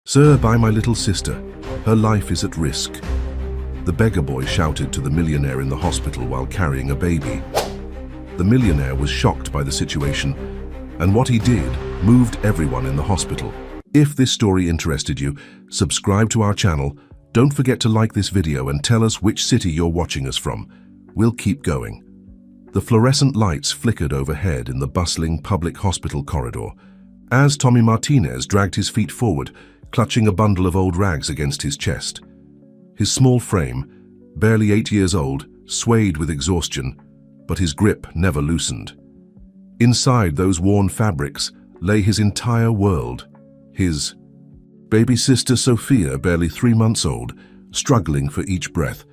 "Sir, buy my little sister. Her life is at risk." The beggar boy shouted to the millionaire in the hospital while carrying a baby. The millionaire was shocked by the situation, and what he did moved everyone in the hospital. If this story interested you, subscribe to our channel. Don't forget to like this video and tell us which city you're watching us from. We'll keep going. The fluorescent lights flickered overhead in the bustling public hospital corridor. As Tommy Martinez dragged his feet forward, clutching a bundle of old rags against his chest. His small frame, barely 8 years old, swayed with exhaustion, but his grip never loosened. Inside those worn fabrics lay his entire world. His baby sister Sophia, barely 3 months old, struggling for each breath.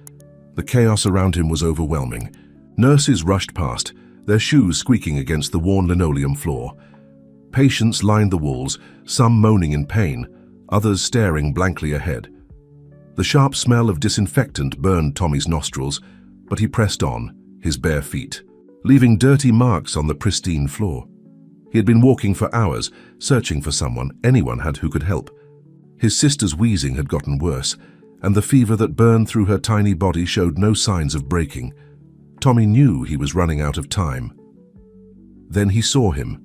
The chaos around him was overwhelming. Nurses rushed past, their shoes squeaking against the worn linoleum floor. Patients lined the walls, some moaning in pain, others staring blankly ahead. The sharp smell of disinfectant burned Tommy's nostrils, but he pressed on, his bare feet, leaving dirty marks on the pristine floor. He had been walking for hours, searching for someone, anyone who could help. His sister's wheezing had gotten worse, and the fever that burned through her tiny body showed no signs of breaking. Tommy knew he was running out of time. Then he saw him.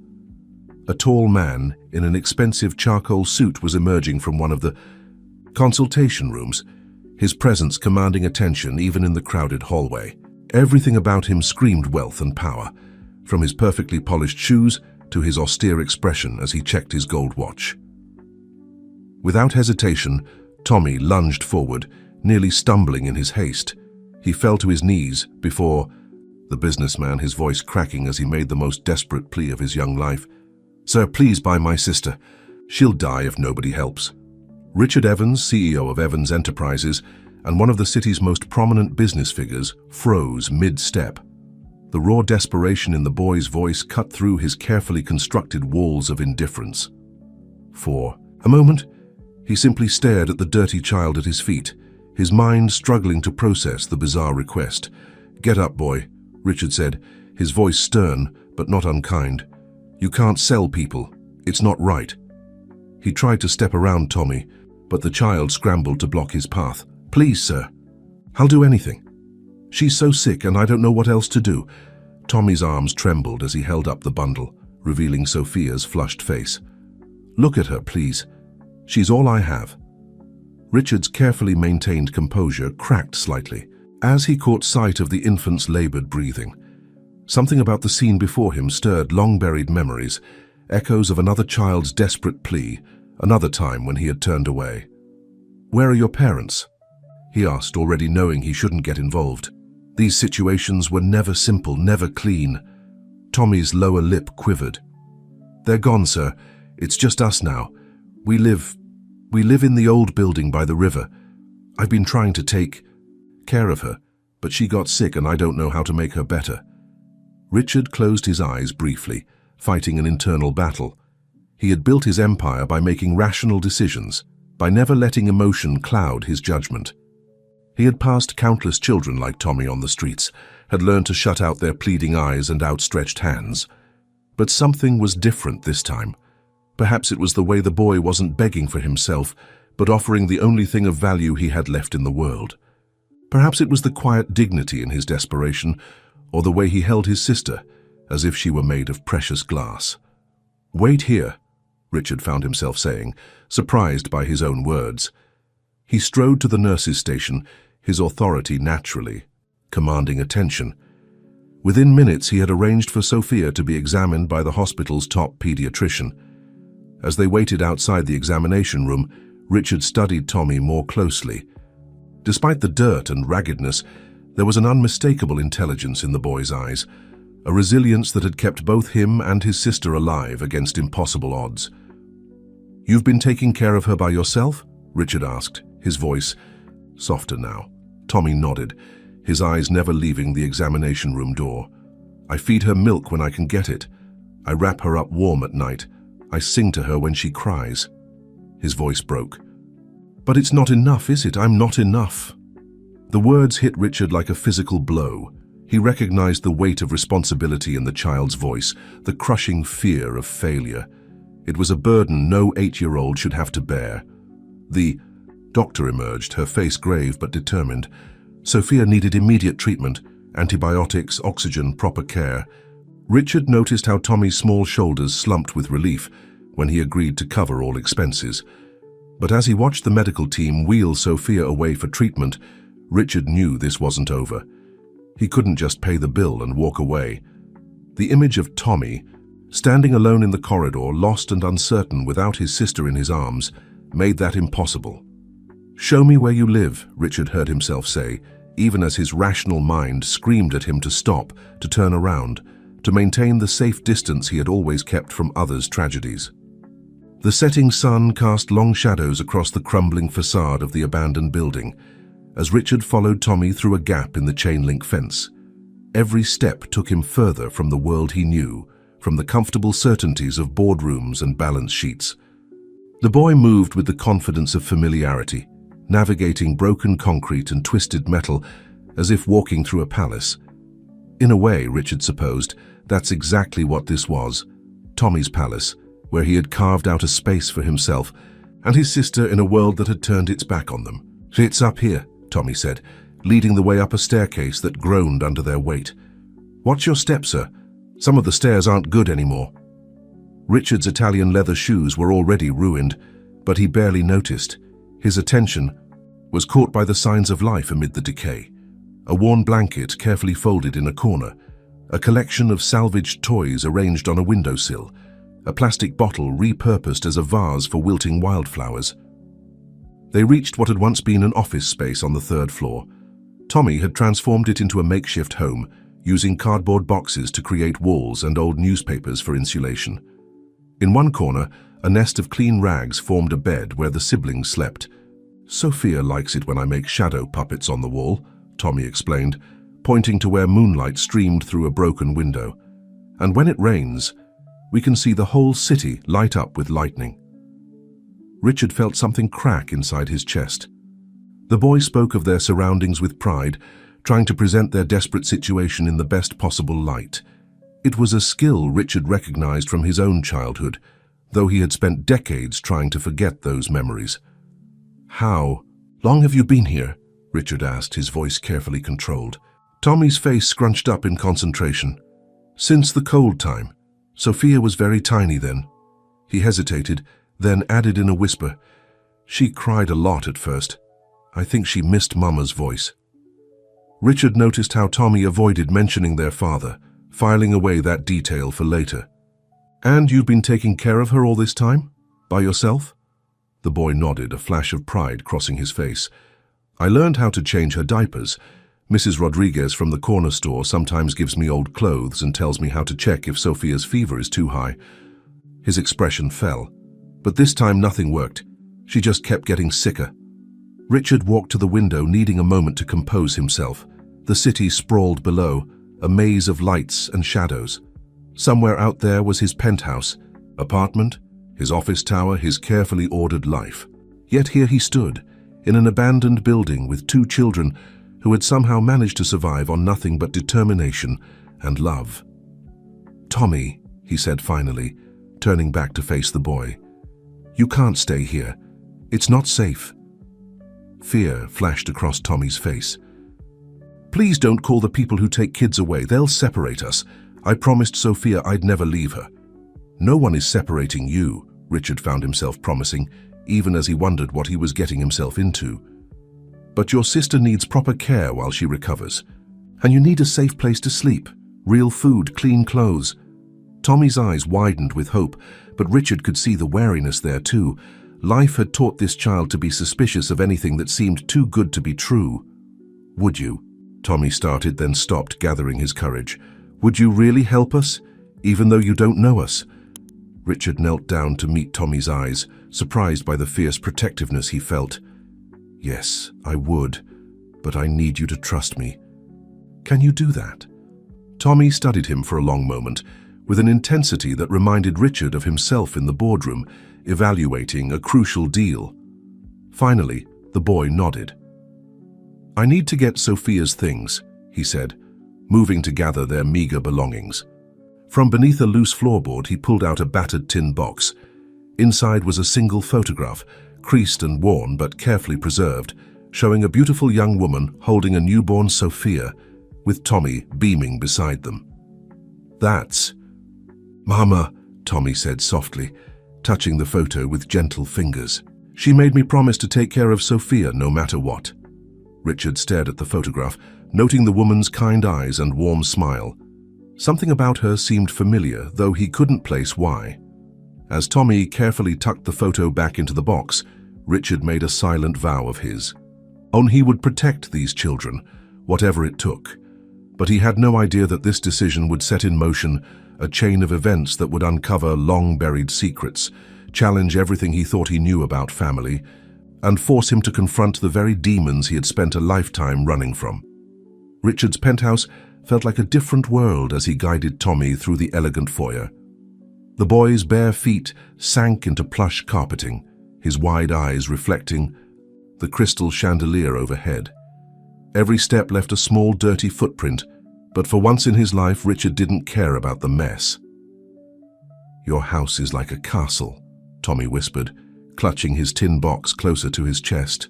A tall man in an expensive charcoal suit was emerging from one of the consultation rooms, his presence commanding attention even in the crowded hallway. Everything about him screamed wealth and power, from his perfectly polished shoes to his austere expression as he checked his gold watch. Without hesitation, Tommy lunged forward, nearly stumbling in his haste. He fell to his knees before the businessman, his voice cracking as he made the most desperate plea of his young life. "Sir, please buy my sister. She'll die if nobody helps." Richard Evans, CEO of Evans Enterprises and one of the city's most prominent business figures, froze mid-step. The raw desperation in the boy's voice cut through his carefully constructed walls of indifference. For a moment, he simply stared at the dirty child at his feet, his mind struggling to process the bizarre request. "Get up, boy," Richard said, his voice stern but not unkind. "You can't sell people. It's not right." He tried to step around Tommy, but the child scrambled to block his path. "Please, sir. I'll do anything. She's so sick and I don't know what else to do." Tommy's arms trembled as he held up the bundle, revealing Sophia's flushed face. "Look at her, please. She's all I have." Richard's carefully maintained composure cracked slightly as he caught sight of the infant's labored breathing. Something about the scene before him stirred long-buried memories, echoes of another child's desperate plea, another time when he had turned away. "Where are your parents?" he asked, already knowing he shouldn't get involved. These situations were never simple, never clean. Tommy's lower lip quivered. "They're gone, sir. It's just us now. We live in the old building by the river. I've been trying to take care of her, but she got sick and I don't know how to make her better." Richard closed his eyes briefly, fighting an internal battle. He had built his empire by making rational decisions, by never letting emotion cloud his judgment. He had passed countless children like Tommy on the streets, had learned to shut out their pleading eyes and outstretched hands. But something was different this time. Perhaps it was the way the boy wasn't begging for himself, but offering the only thing of value he had left in the world. Perhaps it was the quiet dignity in his desperation, or the way he held his sister, as if she were made of precious glass. "Wait here," Richard found himself saying, surprised by his own words. He strode to the nurse's station, his authority naturally commanding attention. Within minutes he had arranged for Sophia to be examined by the hospital's top pediatrician. As they waited outside the examination room, Richard studied Tommy more closely. Despite the dirt and raggedness, there was an unmistakable intelligence in the boy's eyes, a resilience that had kept both him and his sister alive against impossible odds. "You've been taking care of her by yourself?" Richard asked, his voice softer now. Tommy nodded, his eyes never leaving the examination room door. "I feed her milk when I can get it. I wrap her up warm at night. I sing to her when she cries." His voice broke. "But it's not enough, is it? I'm not enough." The words hit Richard like a physical blow. He recognized the weight of responsibility in the child's voice, the crushing fear of failure. It was a burden no 8-year-old should have to bear. The doctor emerged, her face grave but determined. Sophia needed immediate treatment, antibiotics, oxygen, proper care. Richard noticed how Tommy's small shoulders slumped with relief when he agreed to cover all expenses. But as he watched the medical team wheel Sophia away for treatment, Richard knew this wasn't over. He couldn't just pay the bill and walk away. The image of Tommy, standing alone in the corridor, lost and uncertain without his sister in his arms, made that impossible. "Show me where you live," Richard heard himself say, even as his rational mind screamed at him to stop, to turn around, to maintain the safe distance he had always kept from others' tragedies. The setting sun cast long shadows across the crumbling facade of the abandoned building, as Richard followed Tommy through a gap in the chain-link fence. Every step took him further from the world he knew, from the comfortable certainties of boardrooms and balance sheets. The boy moved with the confidence of familiarity, navigating broken concrete and twisted metal as if walking through a palace. In a way, Richard supposed, that's exactly what this was, Tommy's palace, where he had carved out a space for himself and his sister in a world that had turned its back on them. "It's up here," Tommy said, leading the way up a staircase that groaned under their weight. "Watch your step, sir. Some of the stairs aren't good anymore." Richard's Italian leather shoes were already ruined, but he barely noticed. His attention was caught by the signs of life amid the decay. A worn blanket carefully folded in a corner, a collection of salvaged toys arranged on a windowsill, a plastic bottle repurposed as a vase for wilting wildflowers. They reached what had once been an office space on the third floor. Tommy had transformed it into a makeshift home, using cardboard boxes to create walls and old newspapers for insulation. In one corner, a nest of clean rags formed a bed where the siblings slept. "Sophia likes it when I make shadow puppets on the wall," Tommy explained, pointing to where moonlight streamed through a broken window. "And when it rains, we can see the whole city light up with lightning." Richard felt something crack inside his chest. The boy spoke of their surroundings with pride, trying to present their desperate situation in the best possible light. It was a skill Richard recognized from his own childhood, though he had spent decades trying to forget those memories. "How long have you been here?" Richard asked, his voice carefully controlled. Tommy's face scrunched up in concentration. "Since the cold time. Sophia was very tiny then." He hesitated, then added in a whisper, "She cried a lot at first. I think she missed Mama's voice." Richard noticed how Tommy avoided mentioning their father, filing away that detail for later. "And you've been taking care of her all this time? By yourself?" The boy nodded, a flash of pride crossing his face. "I learned how to change her diapers. Mrs. Rodriguez from the corner store sometimes gives me old clothes and tells me how to check if Sophia's fever is too high." His expression fell. But this time nothing worked. She just kept getting sicker. Richard walked to the window, needing a moment to compose himself. The city sprawled below, a maze of lights and shadows. Somewhere out there was his penthouse, apartment, his office tower, his carefully ordered life. Yet here he stood, in an abandoned building with two children who had somehow managed to survive on nothing but determination and love. "Tommy," he said finally, turning back to face the boy, "you can't stay here. It's not safe." Fear flashed across Tommy's face. "Please don't call the people who take kids away. They'll separate us. I promised Sophia I'd never leave her." "No one is separating you," Richard found himself promising, even as he wondered what he was getting himself into. "But your sister needs proper care while she recovers. And you need a safe place to sleep, real food, clean clothes." Tommy's eyes widened with hope, but Richard could see the wariness there too. Life had taught this child to be suspicious of anything that seemed too good to be true. "Would you?" Tommy started, then stopped, gathering his courage. "Would you really help us, even though you don't know us?" Richard knelt down to meet Tommy's eyes, surprised by the fierce protectiveness he felt. "Yes, I would, but I need you to trust me." "Can you do that?" Tommy studied him for a long moment, with an intensity that reminded Richard of himself in the boardroom, evaluating a crucial deal. Finally, the boy nodded. "I need to get Sophia's things," he said, moving to gather their meager belongings. From beneath a loose floorboard, he pulled out a battered tin box. Inside was a single photograph, creased and worn but carefully preserved, showing a beautiful young woman holding a newborn Sophia, with Tommy beaming beside them. "That's Mama," Tommy said softly, touching the photo with gentle fingers. "She made me promise to take care of Sophia no matter what." Richard stared at the photograph, noting the woman's kind eyes and warm smile. Something about her seemed familiar, though he couldn't place why. As Tommy carefully tucked the photo back into the box, Richard made a silent vow of his. Only he would protect these children, whatever it took. But he had no idea that this decision would set in motion a chain of events that would uncover long-buried secrets, challenge everything he thought he knew about family, and force him to confront the very demons he had spent a lifetime running from. Richard's penthouse felt like a different world as he guided Tommy through the elegant foyer. The boy's bare feet sank into plush carpeting, his wide eyes reflecting the crystal chandelier overhead. Every step left a small, dirty footprint, but for once in his life, Richard didn't care about the mess. "Your house is like a castle," Tommy whispered, clutching his tin box closer to his chest.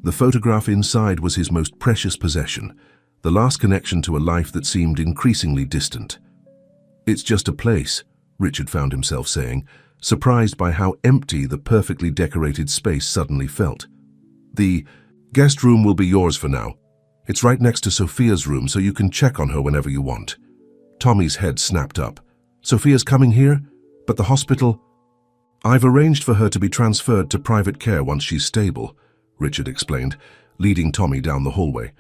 The photograph inside was his most precious possession, the last connection to a life that seemed increasingly distant. "It's just a place," Richard found himself saying, surprised by how empty the perfectly decorated space suddenly felt. "The guest room will be yours for now. It's right next to Sophia's room, so you can check on her whenever you want." Tommy's head snapped up. "Sophia's coming here? But the hospital?" "I've arranged for her to be transferred to private care once she's stable," Richard explained, leading Tommy down the hallway.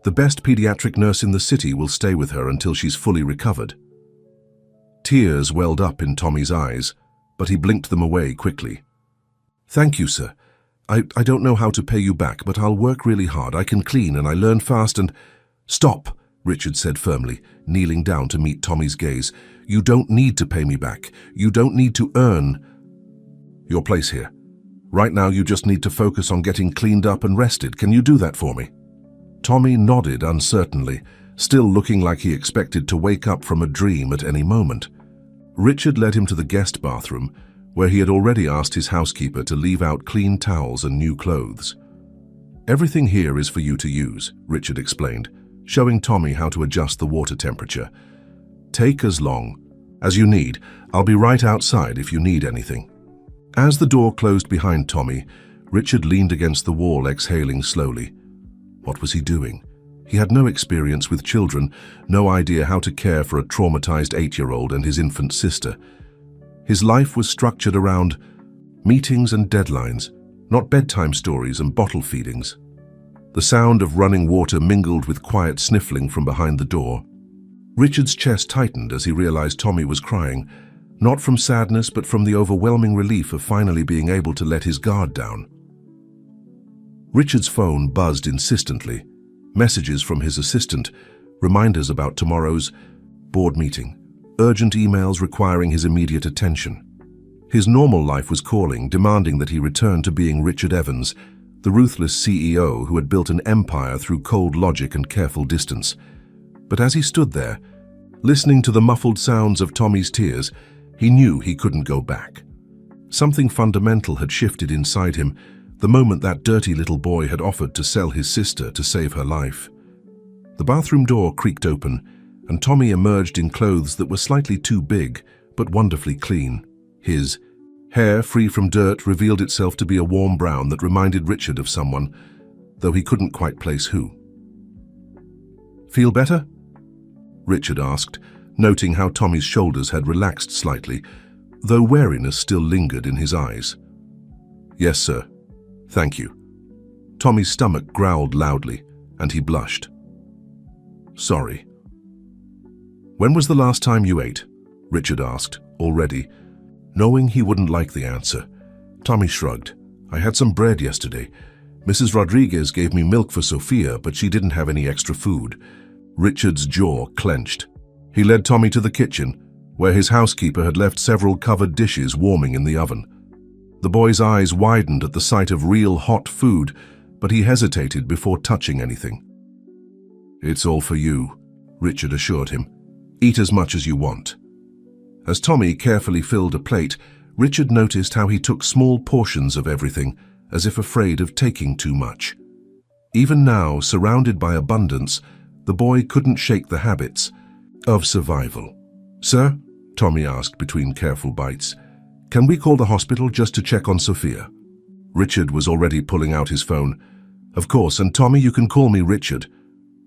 "The best pediatric nurse in the city will stay with her until she's fully recovered." Tears welled up in Tommy's eyes, but he blinked them away quickly. "Thank you, sir. I don't know how to pay you back, but I'll work really hard. I can clean and I learn fast and—" "Stop," Richard said firmly, kneeling down to meet Tommy's gaze. "You don't need to pay me back. You don't need to earn your place here. Right now you just need to focus on getting cleaned up and rested. Can you do that for me?" Tommy nodded uncertainly, still looking like he expected to wake up from a dream at any moment. Richard led him to the guest bathroom, where he had already asked his housekeeper to leave out clean towels and new clothes. "Everything here is for you to use," Richard explained, showing Tommy how to adjust the water temperature. "Take as long as you need. I'll be right outside if you need anything." As the door closed behind Tommy, Richard leaned against the wall, exhaling slowly. What was he doing? He had no experience with children, no idea how to care for a traumatized 8-year-old and his infant sister. His life was structured around meetings and deadlines, not bedtime stories and bottle feedings. The sound of running water mingled with quiet sniffling from behind the door. Richard's chest tightened as he realized Tommy was crying, not from sadness but from the overwhelming relief of finally being able to let his guard down. Richard's phone buzzed insistently, messages from his assistant, reminders about tomorrow's board meeting, urgent emails requiring his immediate attention. His normal life was calling, demanding that he return to being Richard Evans, the ruthless CEO who had built an empire through cold logic and careful distance. But as he stood there, listening to the muffled sounds of Tommy's tears, he knew he couldn't go back. Something fundamental had shifted inside him the moment that dirty little boy had offered to sell his sister to save her life. The bathroom door creaked open, and Tommy emerged in clothes that were slightly too big, but wonderfully clean. His hair, free from dirt, revealed itself to be a warm brown that reminded Richard of someone, though he couldn't quite place who. "Feel better?" Richard asked, noting how Tommy's shoulders had relaxed slightly, though wariness still lingered in his eyes. "Yes, sir. Thank you." Tommy's stomach growled loudly, and he blushed. "Sorry." "When was the last time you ate?" Richard asked, already. Knowing he wouldn't like the answer, Tommy shrugged. "I had some bread yesterday. Mrs. Rodriguez gave me milk for Sophia, but she didn't have any extra food." Richard's jaw clenched. He led Tommy to the kitchen, where his housekeeper had left several covered dishes warming in the oven. The boy's eyes widened at the sight of real hot food, but he hesitated before touching anything. "It's all for you," Richard assured him. "Eat as much as you want." As Tommy carefully filled a plate, Richard noticed how he took small portions of everything, as if afraid of taking too much. Even now, surrounded by abundance, the boy couldn't shake the habits of survival. "Sir," Tommy asked between careful bites, "can we call the hospital just to check on Sophia?" Richard was already pulling out his phone. "Of course, and Tommy, you can call me Richard."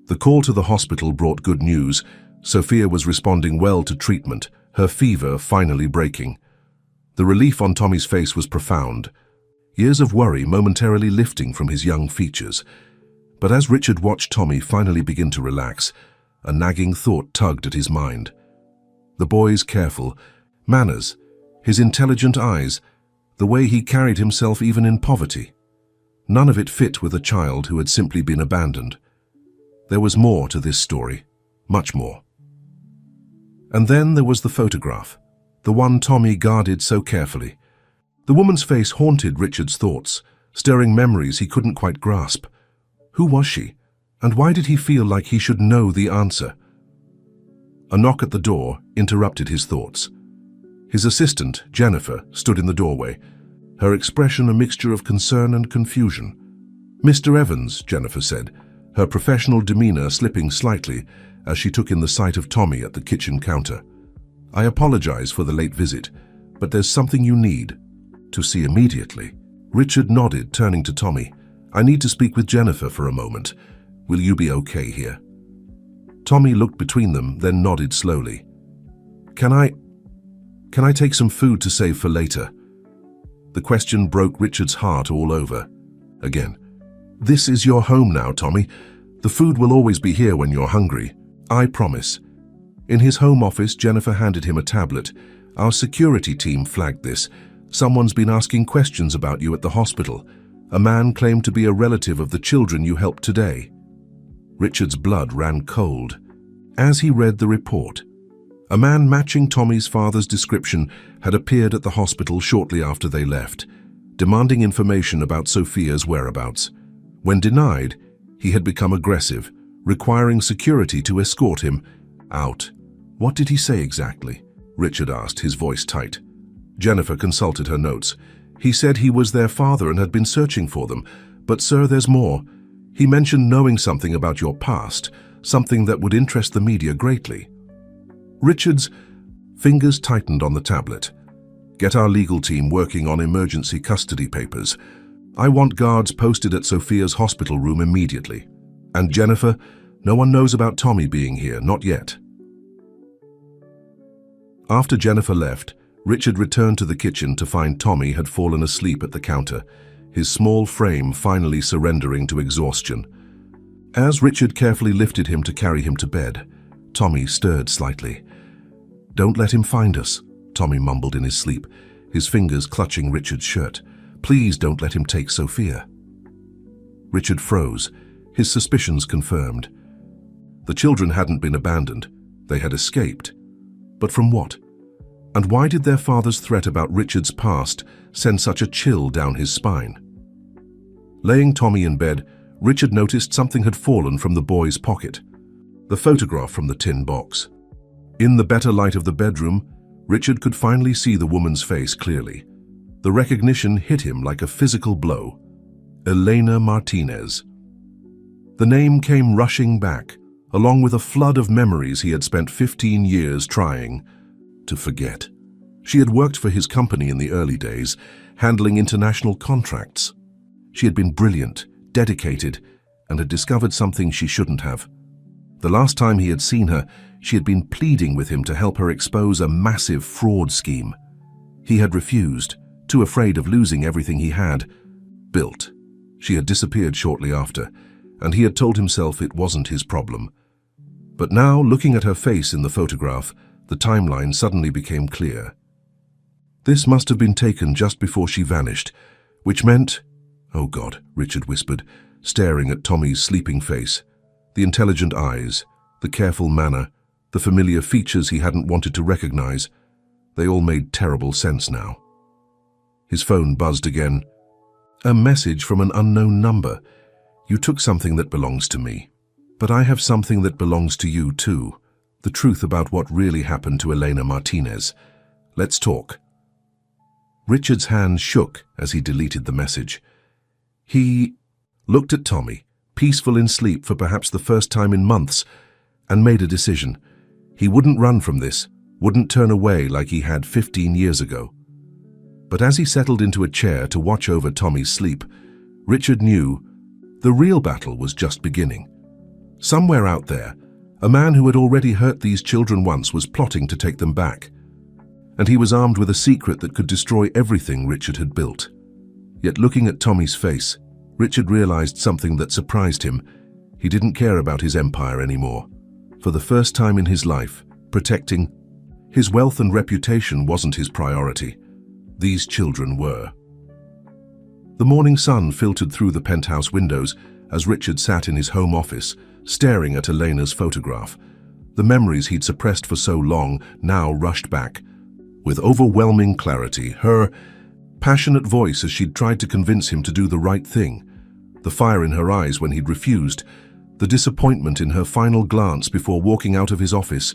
The call to the hospital brought good news. Sophia was responding well to treatment, her fever finally breaking. The relief on Tommy's face was profound, years of worry momentarily lifting from his young features. But as Richard watched Tommy finally begin to relax, a nagging thought tugged at his mind. The boy's careful manners, his intelligent eyes, the way he carried himself even in poverty. None of it fit with a child who had simply been abandoned. There was more to this story, much more. And then there was the photograph, the one Tommy guarded so carefully. The woman's face haunted Richard's thoughts, stirring memories he couldn't quite grasp. Who was she, and why did he feel like he should know the answer? A knock at the door interrupted his thoughts. His assistant, Jennifer, stood in the doorway, her expression a mixture of concern and confusion. "Mr. Evans," Jennifer said, her professional demeanor slipping slightly as she took in the sight of Tommy at the kitchen counter. "I apologize for the late visit, but there's something you need to see immediately." Richard nodded, turning to Tommy. "I need to speak with Jennifer for a moment. Will you be okay here?" Tommy looked between them, then nodded slowly. Can I take some food to save for later?" The question broke Richard's heart all over. Again. "This is your home now, Tommy. The food will always be here when you're hungry. I promise." In his home office, Jennifer handed him a tablet. "Our security team flagged this. Someone's been asking questions about you at the hospital. A man claimed to be a relative of the children you helped today." Richard's blood ran cold as he read the report. A man matching Tommy's father's description had appeared at the hospital shortly after they left, demanding information about Sophia's whereabouts. When denied, he had become aggressive, requiring security to escort him out. "What did he say exactly?" Richard asked, his voice tight. Jennifer consulted her notes. "He said he was their father and had been searching for them. But sir, there's more. He mentioned knowing something about your past, something that would interest the media greatly." Richard's fingers tightened on the tablet. "Get our legal team working on emergency custody papers. I want guards posted at Sophia's hospital room immediately. And Jennifer, no one knows about Tommy being here, not yet." After Jennifer left, Richard returned to the kitchen to find Tommy had fallen asleep at the counter, his small frame finally surrendering to exhaustion. As Richard carefully lifted him to carry him to bed, Tommy stirred slightly. "Don't let him find us," Tommy mumbled in his sleep, his fingers clutching Richard's shirt. "Please don't let him take Sophia." Richard froze, his suspicions confirmed. The children hadn't been abandoned. They had escaped. But from what? And why did their father's threat about Richard's past send such a chill down his spine? Laying Tommy in bed, Richard noticed something had fallen from the boy's pocket. The photograph from the tin box. In the better light of the bedroom, Richard could finally see the woman's face clearly. The recognition hit him like a physical blow. Elena Martinez. The name came rushing back, along with a flood of memories he had spent 15 years trying to forget. She had worked for his company in the early days, handling international contracts. She had been brilliant, dedicated, and had discovered something she shouldn't have. The last time he had seen her, she had been pleading with him to help her expose a massive fraud scheme. He had refused, too afraid of losing everything he had built. She had disappeared shortly after, and he had told himself it wasn't his problem. But now, looking at her face in the photograph, the timeline suddenly became clear. This must have been taken just before she vanished, which meant... "Oh God," Richard whispered, staring at Tommy's sleeping face. The intelligent eyes, the careful manner, the familiar features he hadn't wanted to recognize, they all made terrible sense now. His phone buzzed again. "A message from an unknown number. You took something that belongs to me. But I have something that belongs to you too. The truth about what really happened to Elena Martinez. Let's talk." Richard's hand shook as he deleted the message. He looked at Tommy, peaceful in sleep for perhaps the first time in months, and made a decision. He wouldn't run from this, wouldn't turn away like he had 15 years ago. But as he settled into a chair to watch over Tommy's sleep, Richard knew the real battle was just beginning. Somewhere out there, a man who had already hurt these children once was plotting to take them back. And he was armed with a secret that could destroy everything Richard had built. Yet looking at Tommy's face, Richard realized something that surprised him. He didn't care about his empire anymore. For the first time in his life, protecting his wealth and reputation wasn't his priority. These children were. The morning sun filtered through the penthouse windows as Richard sat in his home office, staring at Elena's photograph. The memories he'd suppressed for so long now rushed back. With overwhelming clarity, her passionate voice as she'd tried to convince him to do the right thing, the fire in her eyes when he'd refused, the disappointment in her final glance before walking out of his office,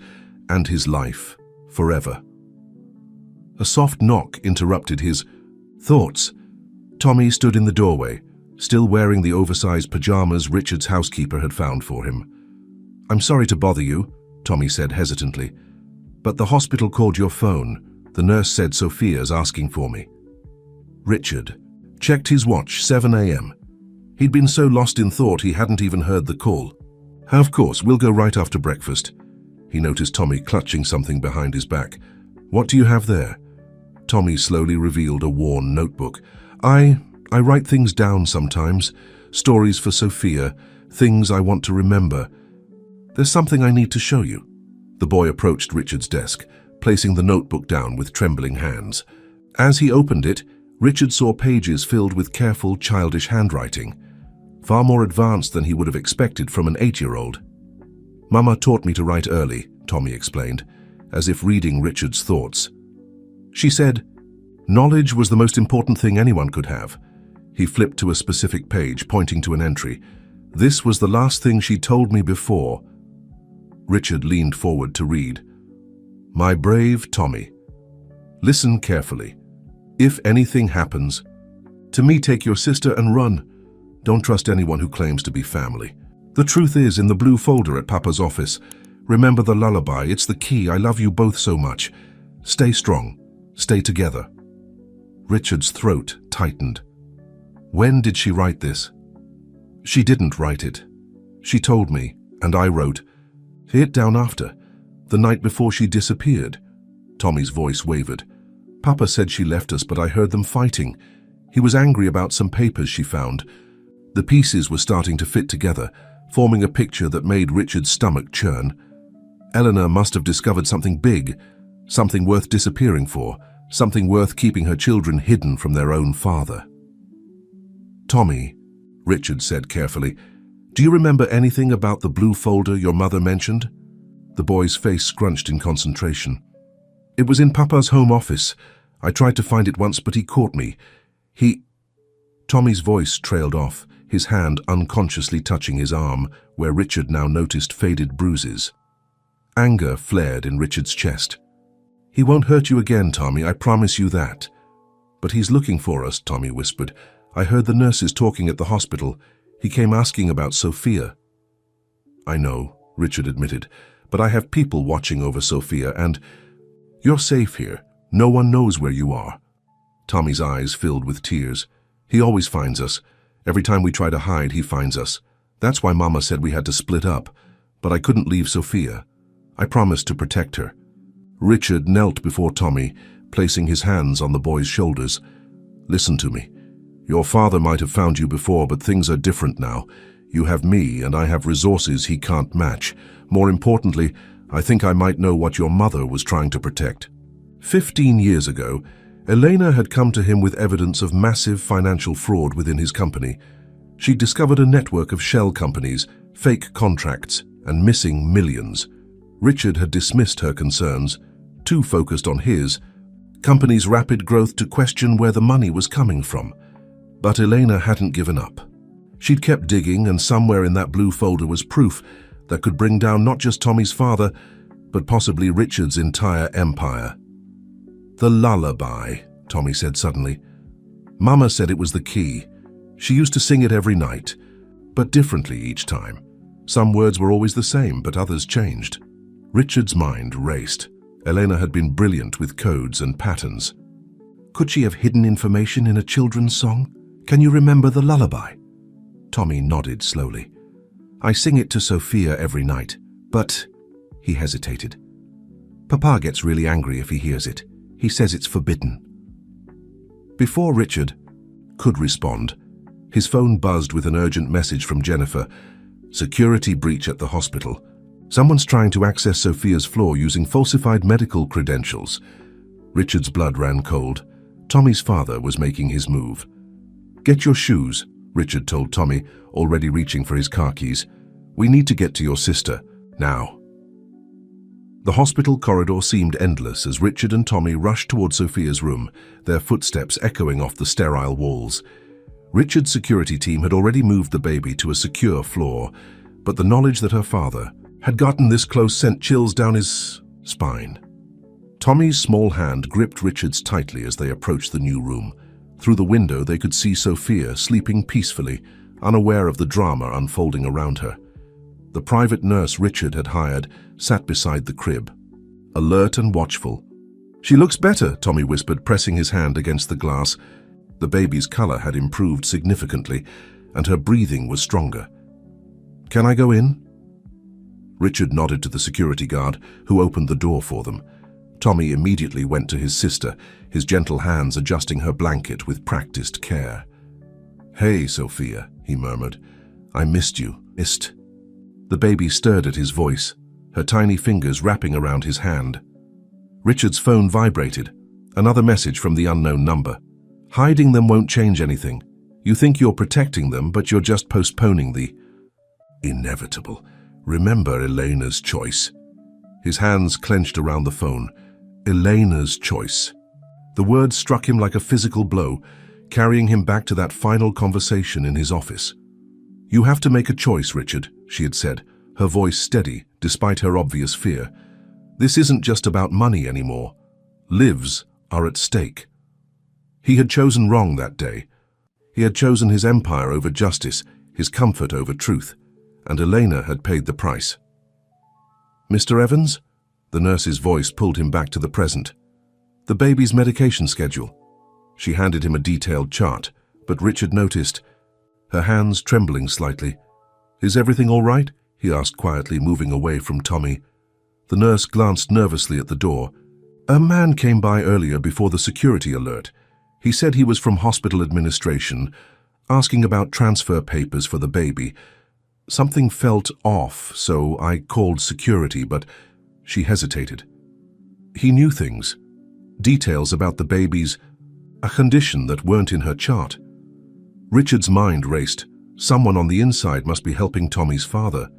and his life forever. A soft knock interrupted his thoughts. Tommy stood in the doorway, still wearing the oversized pajamas Richard's housekeeper had found for him. "I'm sorry to bother you," Tommy said hesitantly, "but the hospital called your phone. The nurse said Sophia's asking for me." Richard checked his watch, 7 a.m. He'd been so lost in thought he hadn't even heard the call. "Of course, we'll go right after breakfast." He noticed Tommy clutching something behind his back. "What do you have there?" Tommy slowly revealed a worn notebook. I write things down sometimes. Stories for Sophia, things I want to remember. There's something I need to show you." The boy approached Richard's desk, placing the notebook down with trembling hands. As he opened it, Richard saw pages filled with careful, childish handwriting, far more advanced than he would have expected from an 8-year-old. "Mama taught me to write early," Tommy explained, as if reading Richard's thoughts. "She said knowledge was the most important thing anyone could have." He flipped to a specific page, pointing to an entry. "This was the last thing she told me before." Richard leaned forward to read. "My brave Tommy, listen carefully. If anything happens, to me take your sister and run. Don't trust anyone who claims to be family. The truth is in the blue folder at Papa's office. Remember the lullaby, it's the key. I love you both so much. Stay strong, stay together." Richard's throat tightened. When did she write this? "She didn't write it. She told me, and I wrote it down after, the night before she disappeared." Tommy's voice wavered. "Papa said she left us, but I heard them fighting. He was angry about some papers she found." The pieces were starting to fit together, forming a picture that made Richard's stomach churn. Eleanor must have discovered something big, something worth disappearing for, something worth keeping her children hidden from their own father. "Tommy," Richard said carefully, "do you remember anything about the blue folder your mother mentioned?" The boy's face scrunched in concentration. "It was in Papa's home office. I tried to find it once, but he caught me. Tommy's voice trailed off, his hand unconsciously touching his arm, where Richard now noticed faded bruises. Anger flared in Richard's chest. "He won't hurt you again, Tommy, I promise you that." "But he's looking for us," Tommy whispered. "I heard the nurses talking at the hospital. He came asking about Sophia." "I know," Richard admitted, "but I have people watching over Sophia, and you're safe here. No one knows where you are." Tommy's eyes filled with tears. "He always finds us. Every time we try to hide, he finds us. That's why Mama said we had to split up. But I couldn't leave Sophia. I promised to protect her." Richard knelt before Tommy, placing his hands on the boy's shoulders. "Listen to me. Your father might have found you before, but things are different now. You have me, and I have resources he can't match. More importantly, I think I might know what your mother was trying to protect." 15 years ago, Elena had come to him with evidence of massive financial fraud within his company. She'd discovered a network of shell companies, fake contracts, and missing millions. Richard had dismissed her concerns, too focused on his company's rapid growth to question where the money was coming from. But Elena hadn't given up. She'd kept digging, and somewhere in that blue folder was proof that could bring down not just Tommy's father, but possibly Richard's entire empire. The lullaby, Tommy said suddenly. Mama said it was the key. She used to sing it every night, but differently each time. Some words were always the same, but others changed. Richard's mind raced. Elena had been brilliant with codes and patterns. Could she have hidden information in a children's song? Can you remember the lullaby? Tommy nodded slowly. I sing it to Sophia every night, but... He hesitated. Papa gets really angry if he hears it. He says it's forbidden. Before Richard could respond, his phone buzzed with an urgent message from Jennifer. Security breach at the hospital. Someone's trying to access Sophia's floor using falsified medical credentials. Richard's blood ran cold. Tommy's father was making his move. Get your shoes, Richard told Tommy, already reaching for his car keys. We need to get to your sister, now. The hospital corridor seemed endless as Richard and Tommy rushed toward Sophia's room, their footsteps echoing off the sterile walls. Richard's security team had already moved the baby to a secure floor, but the knowledge that her father had gotten this close sent chills down his spine. Tommy's small hand gripped Richard's tightly as they approached the new room. Through the window they could see Sophia sleeping peacefully, unaware of the drama unfolding around her. The private nurse Richard had hired sat beside the crib, alert and watchful. She looks better, Tommy whispered, pressing his hand against the glass. The baby's color had improved significantly, and her breathing was stronger. Can I go in? Richard nodded to the security guard, who opened the door for them. Tommy immediately went to his sister, his gentle hands adjusting her blanket with practiced care. Hey, Sophia, he murmured. I missed you. The baby stirred at his voice, her tiny fingers wrapping around his hand. Richard's phone vibrated. Another message from the unknown number. Hiding them won't change anything. You think you're protecting them, but you're just postponing the inevitable. Remember Elena's choice. His hands clenched around the phone. Elena's choice. The words struck him like a physical blow, carrying him back to that final conversation in his office. You have to make a choice, Richard, she had said, her voice steady despite her obvious fear. This isn't just about money anymore. Lives are at stake. He had chosen wrong that day. He had chosen his empire over justice, his comfort over truth, and Elena had paid the price. Mr. Evans? The nurse's voice pulled him back to the present. The baby's medication schedule. She handed him a detailed chart, but Richard noticed, her hands trembling slightly. Is everything all right? He asked quietly, moving away from Tommy. The nurse glanced nervously at the door. A man came by earlier before the security alert. He said he was from hospital administration, asking about transfer papers for the baby. Something felt off, so I called security, but she hesitated. He knew things, details about the baby's, a condition that weren't in her chart. Richard's mind raced. Someone on the inside must be helping Tommy's father.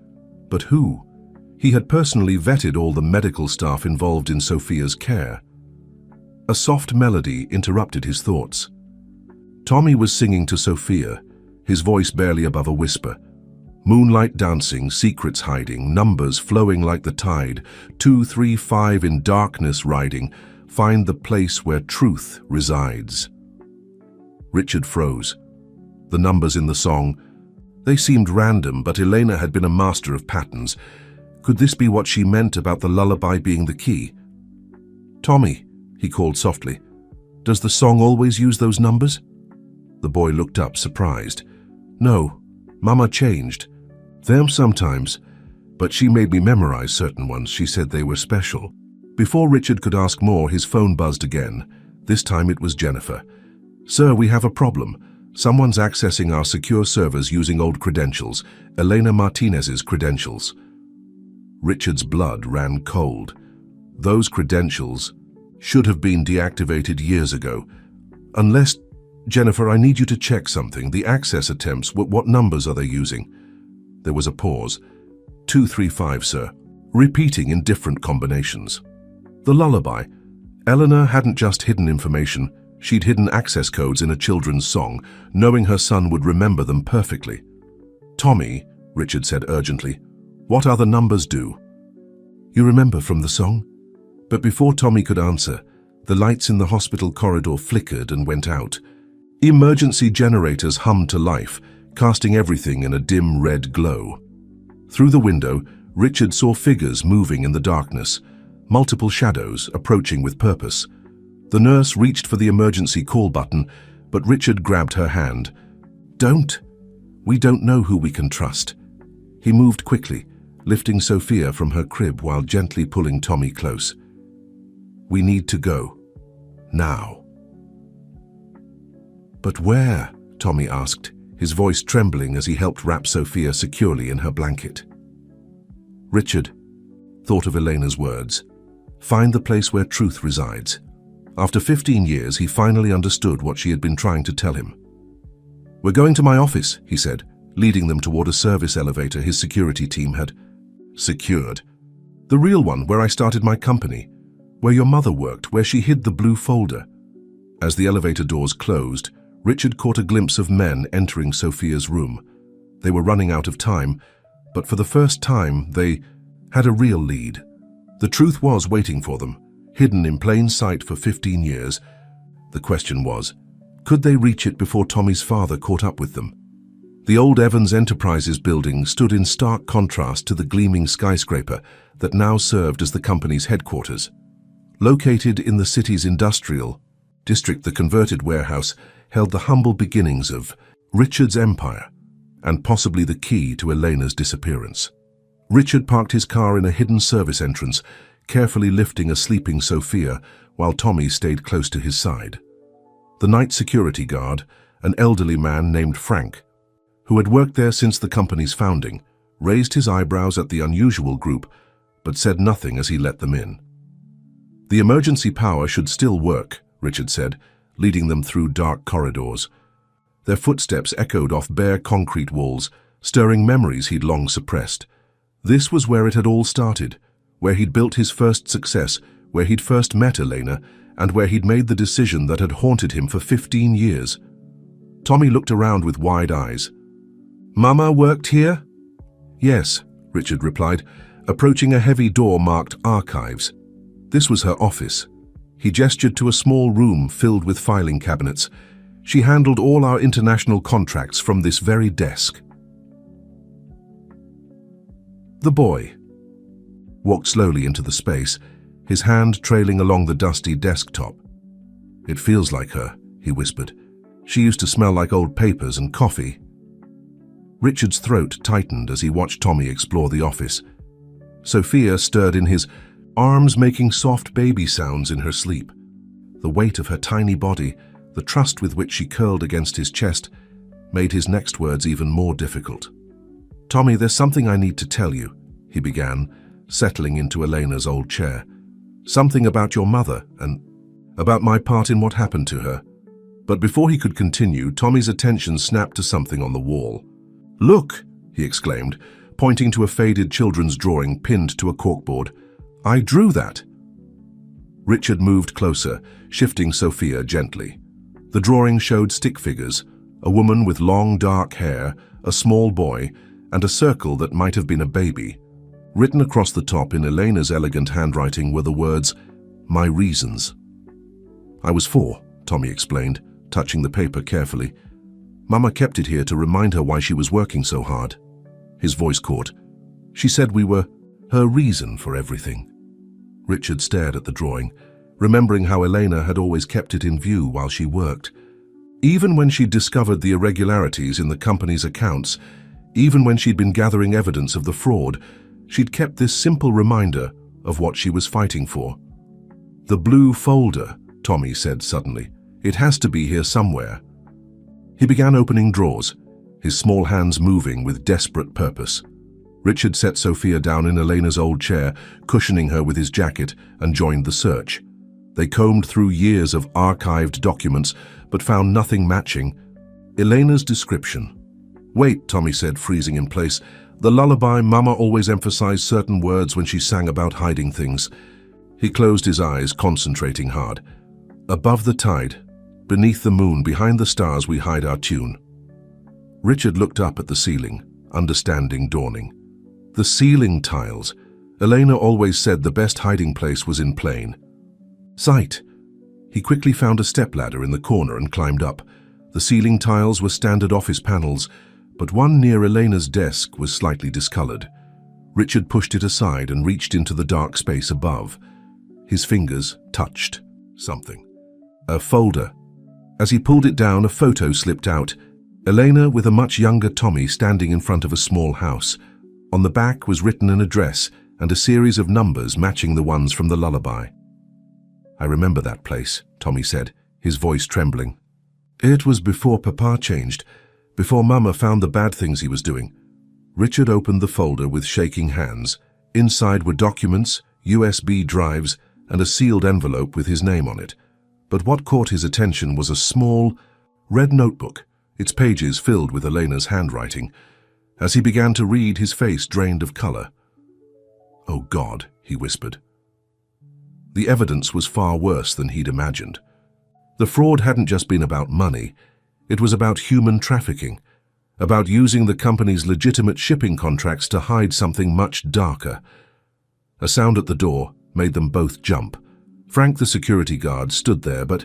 But who? He had personally vetted all the medical staff involved in Sophia's care. A soft melody interrupted his thoughts. Tommy was singing to Sophia, his voice barely above a whisper. Moonlight dancing, secrets hiding, numbers flowing like the tide, 2, 3, 5 in darkness riding, find the place where truth resides. Richard froze. The numbers in the song, they seemed random, but Elena had been a master of patterns. Could this be what she meant about the lullaby being the key? Tommy, he called softly. Does the song always use those numbers? The boy looked up, surprised. No, Mama changed. Them sometimes, but she made me memorize certain ones. She said they were special. Before Richard could ask more, his phone buzzed again. This time it was Jennifer. Sir, we have a problem. Someone's accessing our secure servers using old credentials, Elena Martinez's credentials. Richard's blood ran cold. Those credentials should have been deactivated years ago. Unless, Jennifer, I need you to check something. The access attempts, what numbers are they using? There was a pause. 235, sir. Repeating in different combinations. The lullaby. Eleanor hadn't just hidden information. She'd hidden access codes in a children's song, knowing her son would remember them perfectly. Tommy, Richard said urgently, what other numbers do? You remember from the song? But before Tommy could answer, The lights in the hospital corridor flickered and went out. Emergency generators hummed to life, casting everything in a dim red glow. Through the window, Richard saw figures moving in the darkness, multiple shadows approaching with purpose. The nurse reached for the emergency call button, but Richard grabbed her hand. "Don't! We don't know who we can trust." He moved quickly, lifting Sophia from her crib while gently pulling Tommy close. "We need to go. Now." "But where?" Tommy asked, his voice trembling as he helped wrap Sophia securely in her blanket. Richard thought of Elena's words. Find the place where truth resides. After 15 years, he finally understood what she had been trying to tell him. "We're going to my office," he said, leading them toward a service elevator his security team had secured. "The real one where I started my company, where your mother worked, where she hid the blue folder." As the elevator doors closed, Richard caught a glimpse of men entering Sophia's room. They were running out of time, but for the first time they had a real lead. The truth was waiting for them, hidden in plain sight for 15 years. The question was, could they reach it before Tommy's father caught up with them? The old Evans Enterprises building stood in stark contrast to the gleaming skyscraper that now served as the company's headquarters. Located in the city's industrial district, the converted warehouse held the humble beginnings of Richard's empire and possibly the key to Elena's disappearance. Richard parked his car in a hidden service entrance, carefully lifting a sleeping Sophia while Tommy stayed close to his side. The night security guard, an elderly man named Frank, who had worked there since the company's founding, raised his eyebrows at the unusual group, but said nothing as he let them in. "The emergency power should still work," Richard said, leading them through dark corridors. Their footsteps echoed off bare concrete walls, stirring memories he'd long suppressed. This was where it had all started, where he'd built his first success, where he'd first met Elena, and where he'd made the decision that had haunted him for 15 years. Tommy looked around with wide eyes. "Mama worked here?" "Yes," Richard replied, approaching a heavy door marked Archives. This was her office. He gestured to a small room filled with filing cabinets. "She handled all our international contracts from this very desk." The boy walked slowly into the space, his hand trailing along the dusty desktop. "It feels like her," he whispered. "She used to smell like old papers and coffee." Richard's throat tightened as he watched Tommy explore the office. Sophia stirred in his arms, making soft baby sounds in her sleep. The weight of her tiny body, the trust with which she curled against his chest, made his next words even more difficult. "Tommy, there's something I need to tell you," he began, settling into Elena's old chair. "Something about your mother and about my part in what happened to her." But before he could continue, Tommy's attention snapped to something on the wall. "Look!" he exclaimed, pointing to a faded children's drawing pinned to a corkboard. "I drew that." Richard moved closer, shifting Sophia gently. The drawing showed stick figures, a woman with long dark hair, a small boy, and a circle that might have been a baby. Written across the top in Elena's elegant handwriting were the words, "My reasons." "I was 4, Tommy explained, touching the paper carefully. "Mama kept it here to remind her why she was working so hard." His voice caught. "She said we were her reason for everything." Richard stared at the drawing, remembering how Elena had always kept it in view while she worked. Even when she'd discovered the irregularities in the company's accounts, even when she'd been gathering evidence of the fraud, she'd kept this simple reminder of what she was fighting for. "The blue folder," Tommy said suddenly. "It has to be here somewhere." He began opening drawers, his small hands moving with desperate purpose. Richard set Sophia down in Elena's old chair, cushioning her with his jacket, and joined the search. They combed through years of archived documents, but found nothing matching Elena's description. "Wait," Tommy said, freezing in place. "The lullaby, Mama always emphasized certain words when she sang about hiding things." He closed his eyes, concentrating hard. "Above the tide, beneath the moon, behind the stars we hide our tune." Richard looked up at the ceiling, understanding dawning. The ceiling tiles. Elena always said the best hiding place was in plain sight. He quickly found a stepladder in the corner and climbed up. The ceiling tiles were standard office panels, but one near Elena's desk was slightly discolored. Richard pushed it aside and reached into the dark space above. His fingers touched something. A folder. As he pulled it down, a photo slipped out. Elena with a much younger Tommy standing in front of a small house. On the back was written an address and a series of numbers matching the ones from the lullaby. "I remember that place," Tommy said, his voice trembling. "It was before Papa changed, before Mama found the bad things he was doing." Richard opened the folder with shaking hands. Inside were documents, USB drives, and a sealed envelope with his name on it. But what caught his attention was a small, red notebook, its pages filled with Elena's handwriting. As he began to read, his face drained of color. "Oh God," he whispered. The evidence was far worse than he'd imagined. The fraud hadn't just been about money. It was about human trafficking, about using the company's legitimate shipping contracts to hide something much darker. A sound at the door made them both jump. Frank, the security guard, stood there, but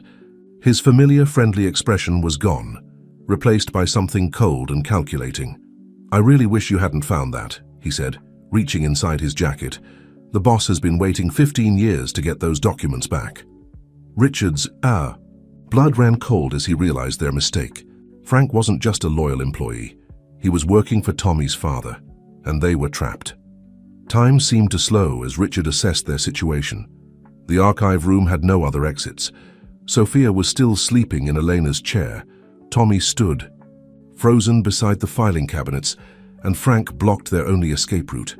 his familiar, friendly expression was gone, replaced by something cold and calculating. "I really wish you hadn't found that," he said, reaching inside his jacket. "The boss has been waiting 15 years to get those documents back." Richard's blood ran cold as he realized their mistake. Frank wasn't just a loyal employee. He was working for Tommy's father, and they were trapped. Time seemed to slow as Richard assessed their situation. The archive room had no other exits. Sophia was still sleeping in Elena's chair. Tommy stood, frozen beside the filing cabinets, and Frank blocked their only escape route.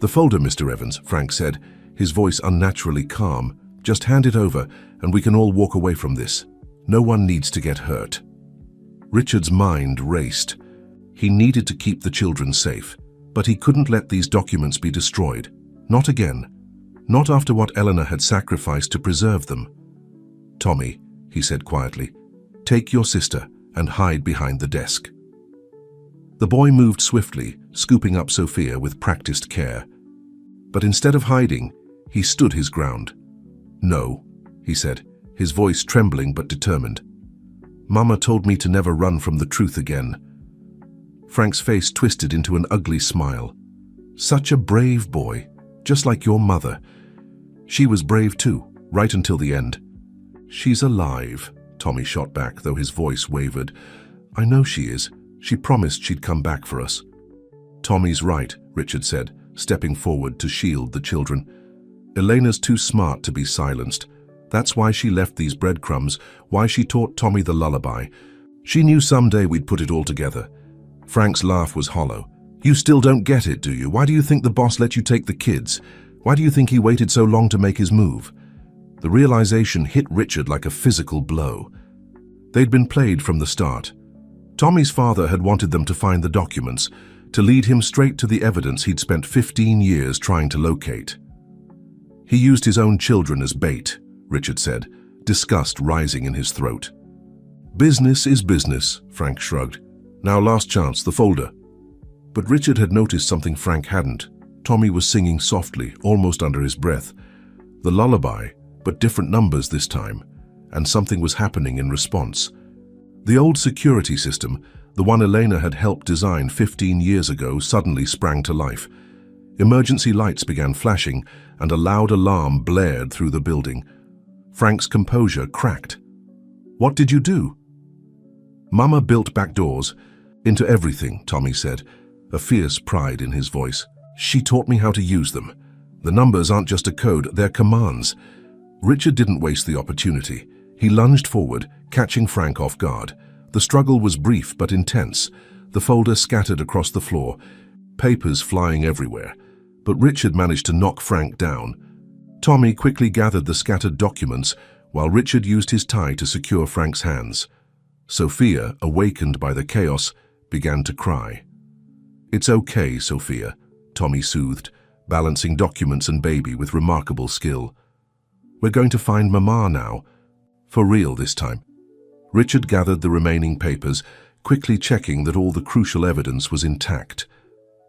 "The folder, Mr. Evans," Frank said, his voice unnaturally calm. "Just hand it over, and we can all walk away from this. No one needs to get hurt." Richard's mind raced. He needed to keep the children safe, but he couldn't let these documents be destroyed. Not again. Not after what Eleanor had sacrificed to preserve them. "Tommy," he said quietly, "take your sister and hide behind the desk." The boy moved swiftly, scooping up Sophia with practiced care. But instead of hiding, he stood his ground. "No," he said, his voice trembling but determined. "Mama told me to never run from the truth again." Frank's face twisted into an ugly smile. "Such a brave boy, just like your mother. She was brave too, right until the end." "She's alive," Tommy shot back, though his voice wavered. "I know she is. She promised she'd come back for us." "Tommy's right," Richard said, stepping forward to shield the children. "Elena's too smart to be silenced. That's why she left these breadcrumbs, why she taught Tommy the lullaby. She knew someday we'd put it all together." Frank's laugh was hollow. "You still don't get it, do you? Why do you think the boss let you take the kids? Why do you think he waited so long to make his move?" The realization hit Richard like a physical blow. They'd been played from the start. Tommy's father had wanted them to find the documents, to lead him straight to the evidence he'd spent 15 years trying to locate. "He used his own children as bait," Richard said, disgust rising in his throat. "Business is business," Frank shrugged. "Now last chance, the folder." But Richard had noticed something Frank hadn't. Tommy was singing softly, almost under his breath. The lullaby, but different numbers this time, and something was happening in response. The old security system, the one Elena had helped design 15 years ago, suddenly sprang to life. Emergency lights began flashing, and a loud alarm blared through the building. Frank's composure cracked. "What did you do?" "Mama built back doors into everything," Tommy said, a fierce pride in his voice. "She taught me how to use them. The numbers aren't just a code, they're commands." Richard didn't waste the opportunity. He lunged forward, catching Frank off guard. The struggle was brief but intense. The folder scattered across the floor, papers flying everywhere. But Richard managed to knock Frank down. Tommy quickly gathered the scattered documents, while Richard used his tie to secure Frank's hands. Sophia, awakened by the chaos, began to cry. "It's okay, Sophia," Tommy soothed, balancing documents and baby with remarkable skill. "We're going to find Mama now. For real this time." Richard gathered the remaining papers, quickly checking that all the crucial evidence was intact.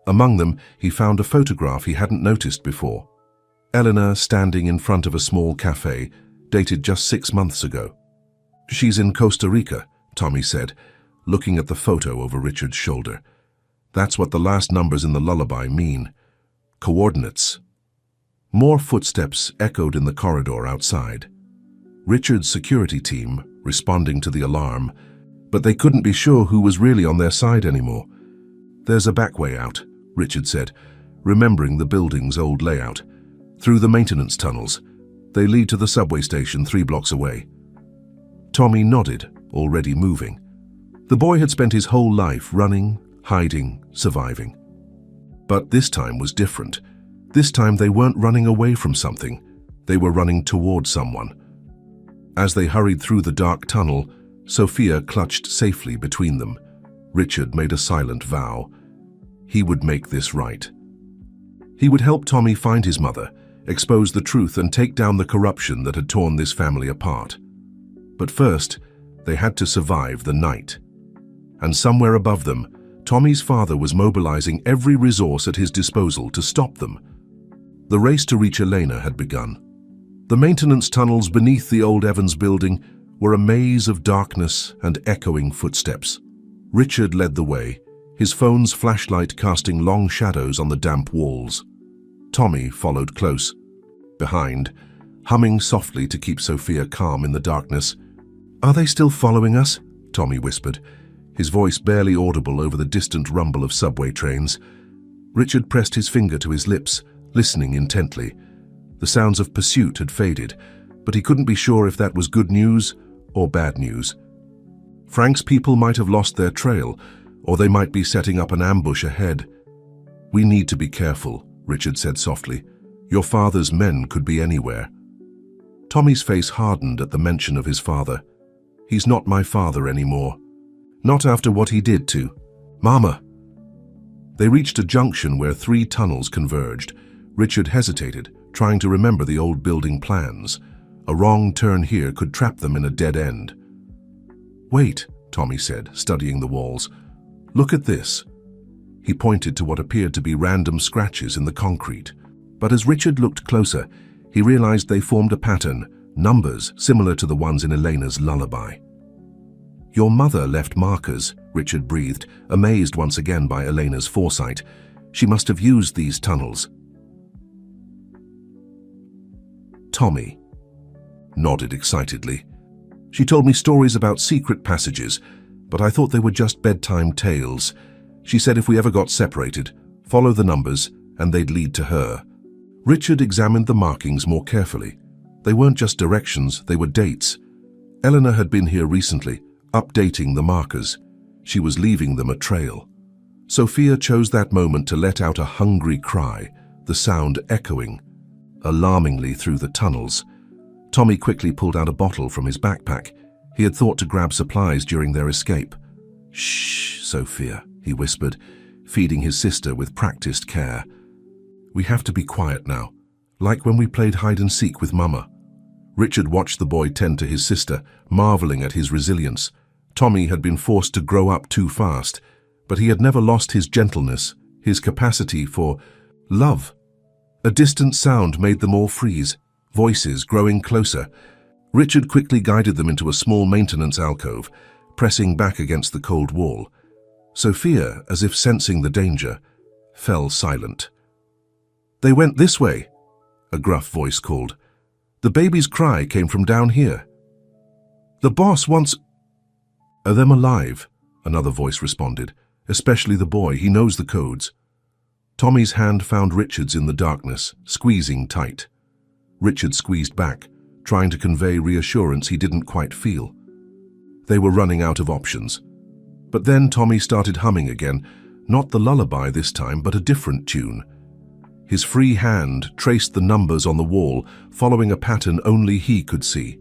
Among them, he found a photograph he hadn't noticed before. Eleanor standing in front of a small cafe, dated just 6 months ago. She's in Costa Rica, Tommy said, looking at the photo over Richard's shoulder. That's what the last numbers in the lullaby mean. Coordinates. More footsteps echoed in the corridor outside. Richard's security team responding to the alarm, but they couldn't be sure who was really on their side anymore. There's a back way out, Richard said, remembering the building's old layout. Through the maintenance tunnels. They lead to the subway station 3 blocks away. Tommy nodded, already moving. The boy had spent his whole life running, hiding, surviving. But this time was different. This time they weren't running away from something. They were running toward someone. As they hurried through the dark tunnel, Sophia clutched safely between them. Richard made a silent vow. He would make this right. He would help Tommy find his mother, expose the truth and take down the corruption that had torn this family apart. But first, they had to survive the night. And somewhere above them, Tommy's father was mobilizing every resource at his disposal to stop them. The race to reach Elena had begun. The maintenance tunnels beneath the old Evans building were a maze of darkness and echoing footsteps. Richard led the way, his phone's flashlight casting long shadows on the damp walls. Tommy followed close. Behind, humming softly to keep Sophia calm in the darkness. "Are they still following us?" Tommy whispered, his voice barely audible over the distant rumble of subway trains. Richard pressed his finger to his lips, listening intently. The sounds of pursuit had faded, but he couldn't be sure if that was good news or bad news. Frank's people might have lost their trail, or they might be setting up an ambush ahead. "We need to be careful," Richard said softly. "Your father's men could be anywhere." Tommy's face hardened at the mention of his father. "He's not my father anymore. Not after what he did to Mama." They reached a junction where 3 tunnels converged. Richard hesitated, trying to remember the old building plans. A wrong turn here could trap them in a dead end. "Wait," Tommy said, studying the walls. "Look at this." He pointed to what appeared to be random scratches in the concrete. But as Richard looked closer, he realized they formed a pattern, numbers similar to the ones in Elena's lullaby. "Your mother left markers," Richard breathed, amazed once again by Elena's foresight. "She must have used these tunnels." Tommy nodded excitedly. "She told me stories about secret passages, but I thought they were just bedtime tales. She said if we ever got separated, follow the numbers and they'd lead to her." Richard examined the markings more carefully. They weren't just directions, they were dates. Eleanor had been here recently, updating the markers. She was leaving them a trail. Sophia chose that moment to let out a hungry cry, the sound echoing alarmingly through the tunnels. Tommy quickly pulled out a bottle from his backpack. He had thought to grab supplies during their escape. "Shh, Sophia," he whispered, feeding his sister with practiced care. "We have to be quiet now, like when we played hide and seek with Mama." Richard watched the boy tend to his sister, marveling at his resilience. Tommy had been forced to grow up too fast, but he had never lost his gentleness, his capacity for love. A distant sound made them all freeze, voices growing closer. Richard quickly guided them into a small maintenance alcove, pressing back against the cold wall. Sophia, as if sensing the danger, fell silent. "They went this way," a gruff voice called. "The baby's cry came from down here." "The boss wants—" "Are them alive?" another voice responded. "Especially the boy, he knows the codes." Tommy's hand found Richard's in the darkness, squeezing tight. Richard squeezed back, trying to convey reassurance he didn't quite feel. They were running out of options. But then Tommy started humming again, not the lullaby this time, but a different tune. His free hand traced the numbers on the wall, following a pattern only he could see.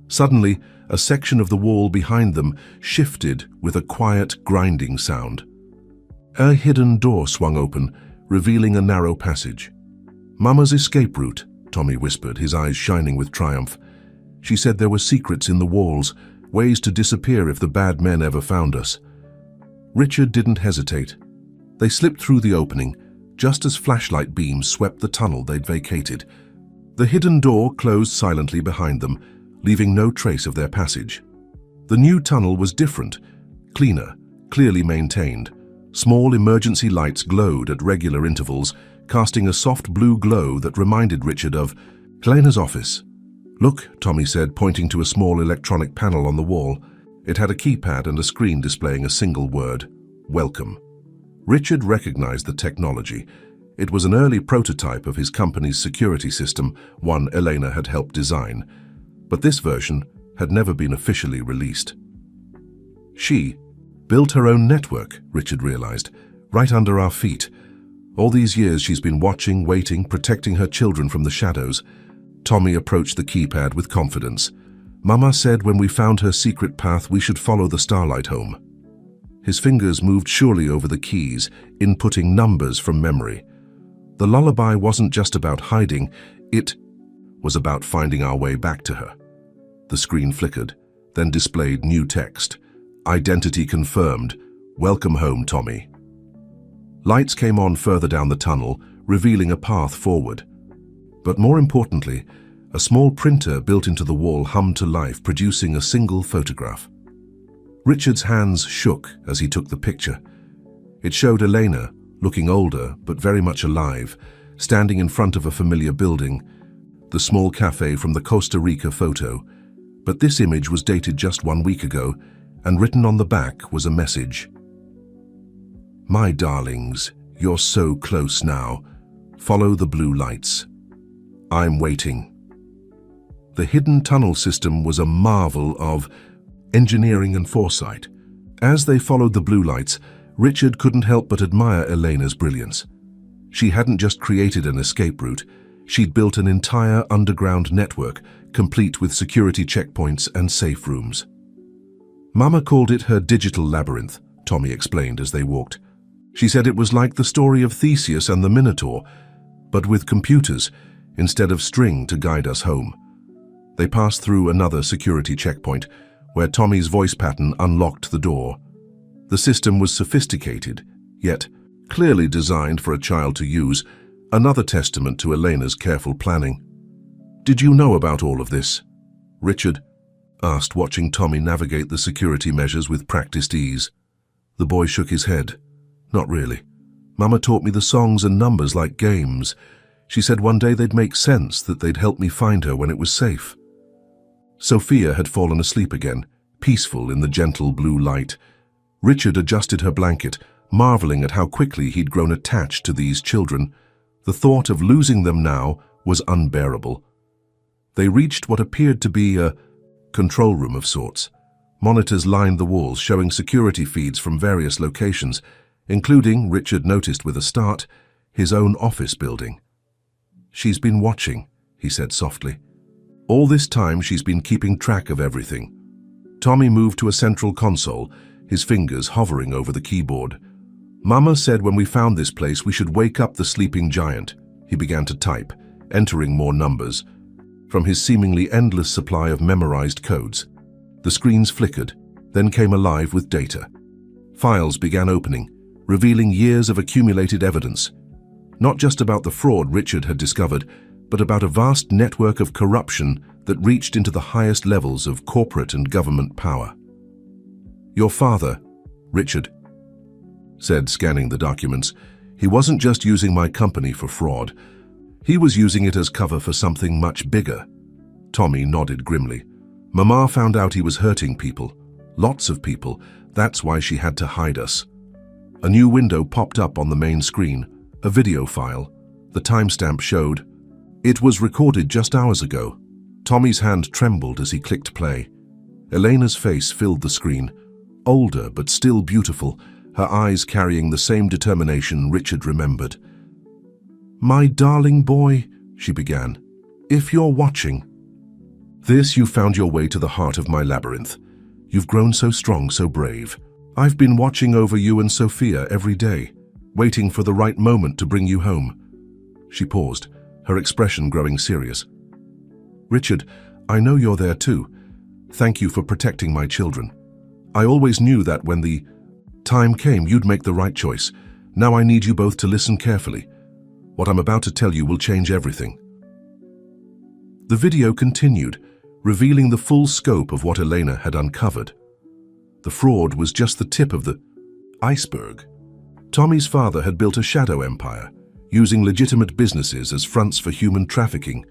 Suddenly, a section of the wall behind them shifted with a quiet, grinding sound. A hidden door swung open, revealing a narrow passage. "Mama's escape route," Tommy whispered, his eyes shining with triumph. "She said there were secrets in the walls, ways to disappear if the bad men ever found us." Richard didn't hesitate. They slipped through the opening, just as flashlight beams swept the tunnel they'd vacated. The hidden door closed silently behind them, leaving no trace of their passage. The new tunnel was different, cleaner, clearly maintained. Small emergency lights glowed at regular intervals, casting a soft blue glow that reminded Richard of Elena's office. "Look," Tommy said, pointing to a small electronic panel on the wall. It had a keypad and a screen displaying a single word, "Welcome." Richard recognized the technology. It was an early prototype of his company's security system, one Elena had helped design. But this version had never been officially released. She built her own network, Richard realized, right under our feet. All these years she's been watching, waiting, protecting her children from the shadows. Tommy approached the keypad with confidence. "Mama said when we found her secret path we should follow the starlight home." His fingers moved surely over the keys, inputting numbers from memory. The lullaby wasn't just about hiding, it was about finding our way back to her. The screen flickered, then displayed new text. "Identity confirmed. Welcome home, Tommy." Lights came on further down the tunnel, revealing a path forward. But more importantly, a small printer built into the wall hummed to life, producing a single photograph. Richard's hands shook as he took the picture. It showed Elena, looking older but very much alive, standing in front of a familiar building, the small cafe from the Costa Rica photo. But this image was dated just 1 week ago, and written on the back was a message. "My darlings, you're so close now. Follow the blue lights. I'm waiting." The hidden tunnel system was a marvel of engineering and foresight. As they followed the blue lights, Richard couldn't help but admire Elena's brilliance. She hadn't just created an escape route, she'd built an entire underground network, complete with security checkpoints and safe rooms. "Mama called it her digital labyrinth," Tommy explained as they walked. "She said it was like the story of Theseus and the Minotaur, but with computers instead of string to guide us home." They passed through another security checkpoint, where Tommy's voice pattern unlocked the door. The system was sophisticated, yet clearly designed for a child to use, another testament to Elena's careful planning. "Did you know about all of this?" Richard asked, watching Tommy navigate the security measures with practiced ease. The boy shook his head. "Not really. Mama taught me the songs and numbers like games. She said one day they'd make sense, that they'd help me find her when it was safe." Sophia had fallen asleep again, peaceful in the gentle blue light. Richard adjusted her blanket, marveling at how quickly he'd grown attached to these children. The thought of losing them now was unbearable. They reached what appeared to be a control room of sorts. Monitors lined the walls, showing security feeds from various locations, including, Richard noticed with a start, his own office building. "She's been watching," he said softly. "All this time she's been keeping track of everything." Tommy moved to a central console, his fingers hovering over the keyboard. "Mama said when we found this place we should wake up the sleeping giant." He began to type, entering more numbers from his seemingly endless supply of memorized codes. The screens flickered, then came alive with data. Files began opening, revealing years of accumulated evidence. Not just about the fraud Richard had discovered, but about a vast network of corruption that reached into the highest levels of corporate and government power. "Your father," Richard said, scanning the documents, "he wasn't just using my company for fraud. He was using it as cover for something much bigger." Tommy nodded grimly. "Mama found out he was hurting people. Lots of people. That's why she had to hide us." A new window popped up on the main screen, a video file. The timestamp showed. It was recorded just hours ago. Tommy's hand trembled as he clicked play. Elena's face filled the screen, older but still beautiful, her eyes carrying the same determination Richard remembered. "My darling boy," she began, "if you're watching. This, you found your way to the heart of my labyrinth. You've grown so strong, so brave. I've been watching over you and Sophia every day, waiting for the right moment to bring you home." She paused, her expression growing serious. "Richard, I know you're there too. Thank you for protecting my children. I always knew that when the time came, you'd make the right choice. Now I need you both to listen carefully. What I'm about to tell you will change everything." The video continued, revealing the full scope of what Elena had uncovered. The fraud was just the tip of the iceberg. Tommy's father had built a shadow empire, using legitimate businesses as fronts for human trafficking,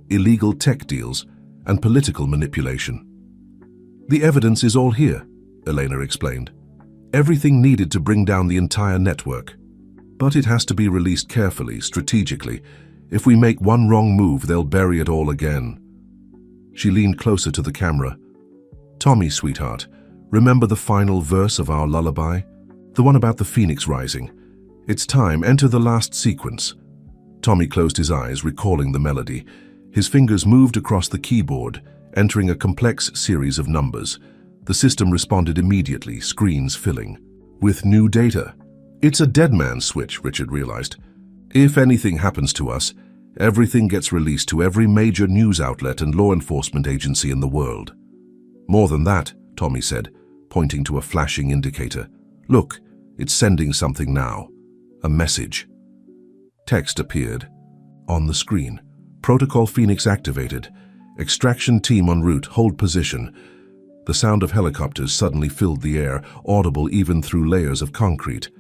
illegal tech deals, and political manipulation. "The evidence is all here," Elena explained. "Everything needed to bring down the entire network. But it has to be released carefully, strategically. If we make one wrong move, they'll bury it all again." She leaned closer to the camera. "Tommy, sweetheart, remember the final verse of our lullaby? The one about the phoenix rising. It's time, enter the last sequence." Tommy closed his eyes, recalling the melody. His fingers moved across the keyboard, entering a complex series of numbers. The system responded immediately, screens filling. With new data. "It's a dead man's switch," Richard realized. "If anything happens to us, everything gets released to every major news outlet and law enforcement agency in the world." "More than that," Tommy said, pointing to a flashing indicator. "Look, it's sending something now. A message." Text appeared. On the screen. "Protocol Phoenix activated. Extraction team en route, hold position." The sound of helicopters suddenly filled the air, audible even through layers of concrete.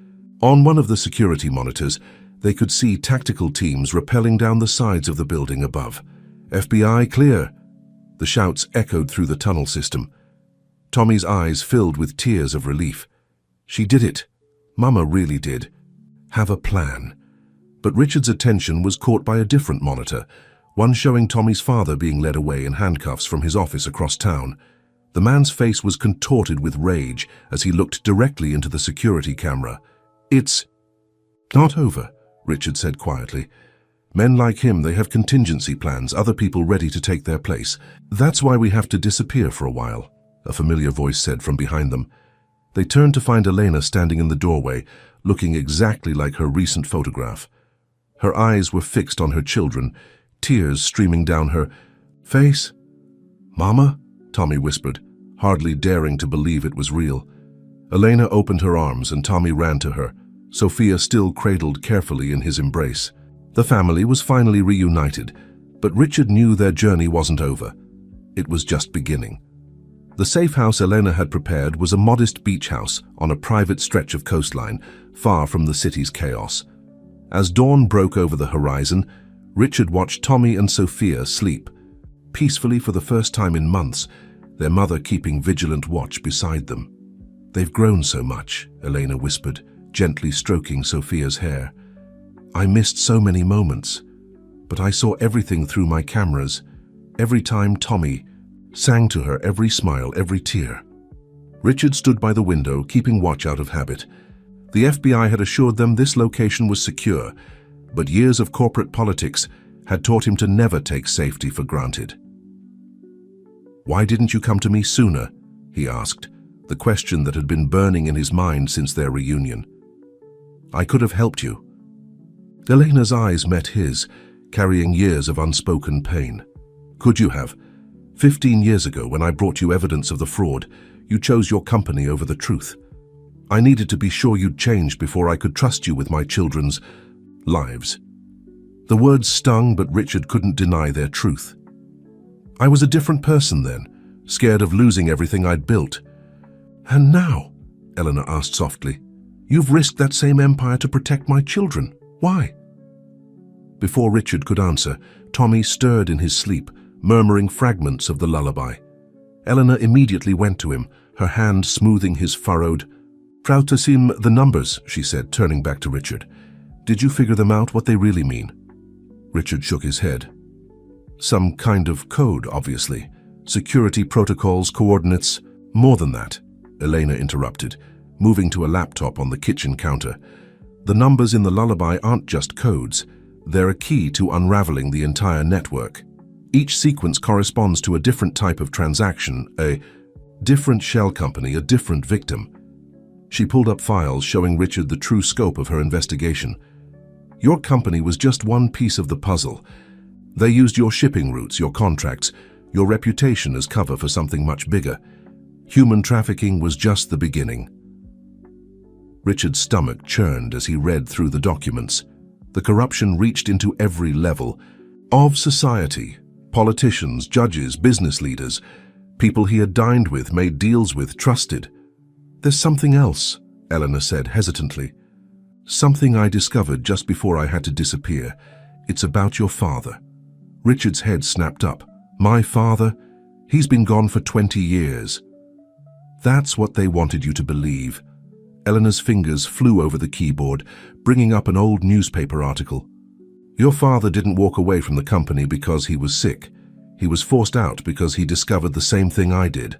On one of the security monitors, they could see tactical teams rappelling down the sides of the building above. "FBI clear." The shouts echoed through the tunnel system. Tommy's eyes filled with tears of relief. She did it. Mama really did. Have a plan. But Richard's attention was caught by a different monitor, one showing Tommy's father being led away in handcuffs from his office across town. The man's face was contorted with rage as he looked directly into the security camera. "It's not over," Richard said quietly. "Men like him, they have contingency plans, other people ready to take their place. That's why we have to disappear for a while," a familiar voice said from behind them. They turned to find Elena standing in the doorway, looking exactly like her recent photograph. Her eyes were fixed on her children, tears streaming down her face. "Mama?" Tommy whispered, hardly daring to believe it was real. Elena opened her arms and Tommy ran to her, Sophia still cradled carefully in his embrace. The family was finally reunited, but Richard knew their journey wasn't over. It was just beginning. The safe house Elena had prepared was a modest beach house on a private stretch of coastline, far from the city's chaos. As dawn broke over the horizon, Richard watched Tommy and Sophia sleep, peacefully for the first time in months, their mother keeping vigilant watch beside them. "They've grown so much," Elena whispered, gently stroking Sophia's hair. "I missed so many moments, but I saw everything through my cameras. Every time Tommy sang to her, every smile, every tear." Richard stood by the window, keeping watch out of habit. The FBI had assured them this location was secure, but years of corporate politics had taught him to never take safety for granted. "Why didn't you come to me sooner?" he asked, the question that had been burning in his mind since their reunion. "I could have helped you." Elena's eyes met his, carrying years of unspoken pain. "Could you have? 15 years ago, when I brought you evidence of the fraud, you chose your company over the truth. I needed to be sure you'd change before I could trust you with my children's lives." The words stung, but Richard couldn't deny their truth. "I was a different person then, scared of losing everything I'd built." "And now," Eleanor asked softly, "you've risked that same empire to protect my children. Why?" Before Richard could answer, Tommy stirred in his sleep, murmuring fragments of the lullaby. Eleanor immediately went to him, her hand smoothing his furrowed. "Frau Tassim, the numbers," she said, turning back to Richard. "Did you figure them out, what they really mean?" Richard shook his head. "Some kind of code, obviously. Security protocols, coordinates. More than that," Elena interrupted, moving to a laptop on the kitchen counter. "The numbers in the lullaby aren't just codes. They're a key to unraveling the entire network. Each sequence corresponds to a different type of transaction, a different shell company, a different victim." She pulled up files showing Richard the true scope of her investigation. "Your company was just one piece of the puzzle. They used your shipping routes, your contracts, your reputation as cover for something much bigger. Human trafficking was just the beginning." Richard's stomach churned as he read through the documents. The corruption reached into every level of society, Politicians, judges, business leaders, people he had dined with, made deals with, trusted. "There's something else," Eleanor said hesitantly. "Something I discovered just before I had to disappear. It's about your father." Richard's head snapped up. "My father? He's been gone for 20 years. "That's what they wanted you to believe." Eleanor's fingers flew over the keyboard, bringing up an old newspaper article. "Your father didn't walk away from the company because he was sick. He was forced out because he discovered the same thing I did."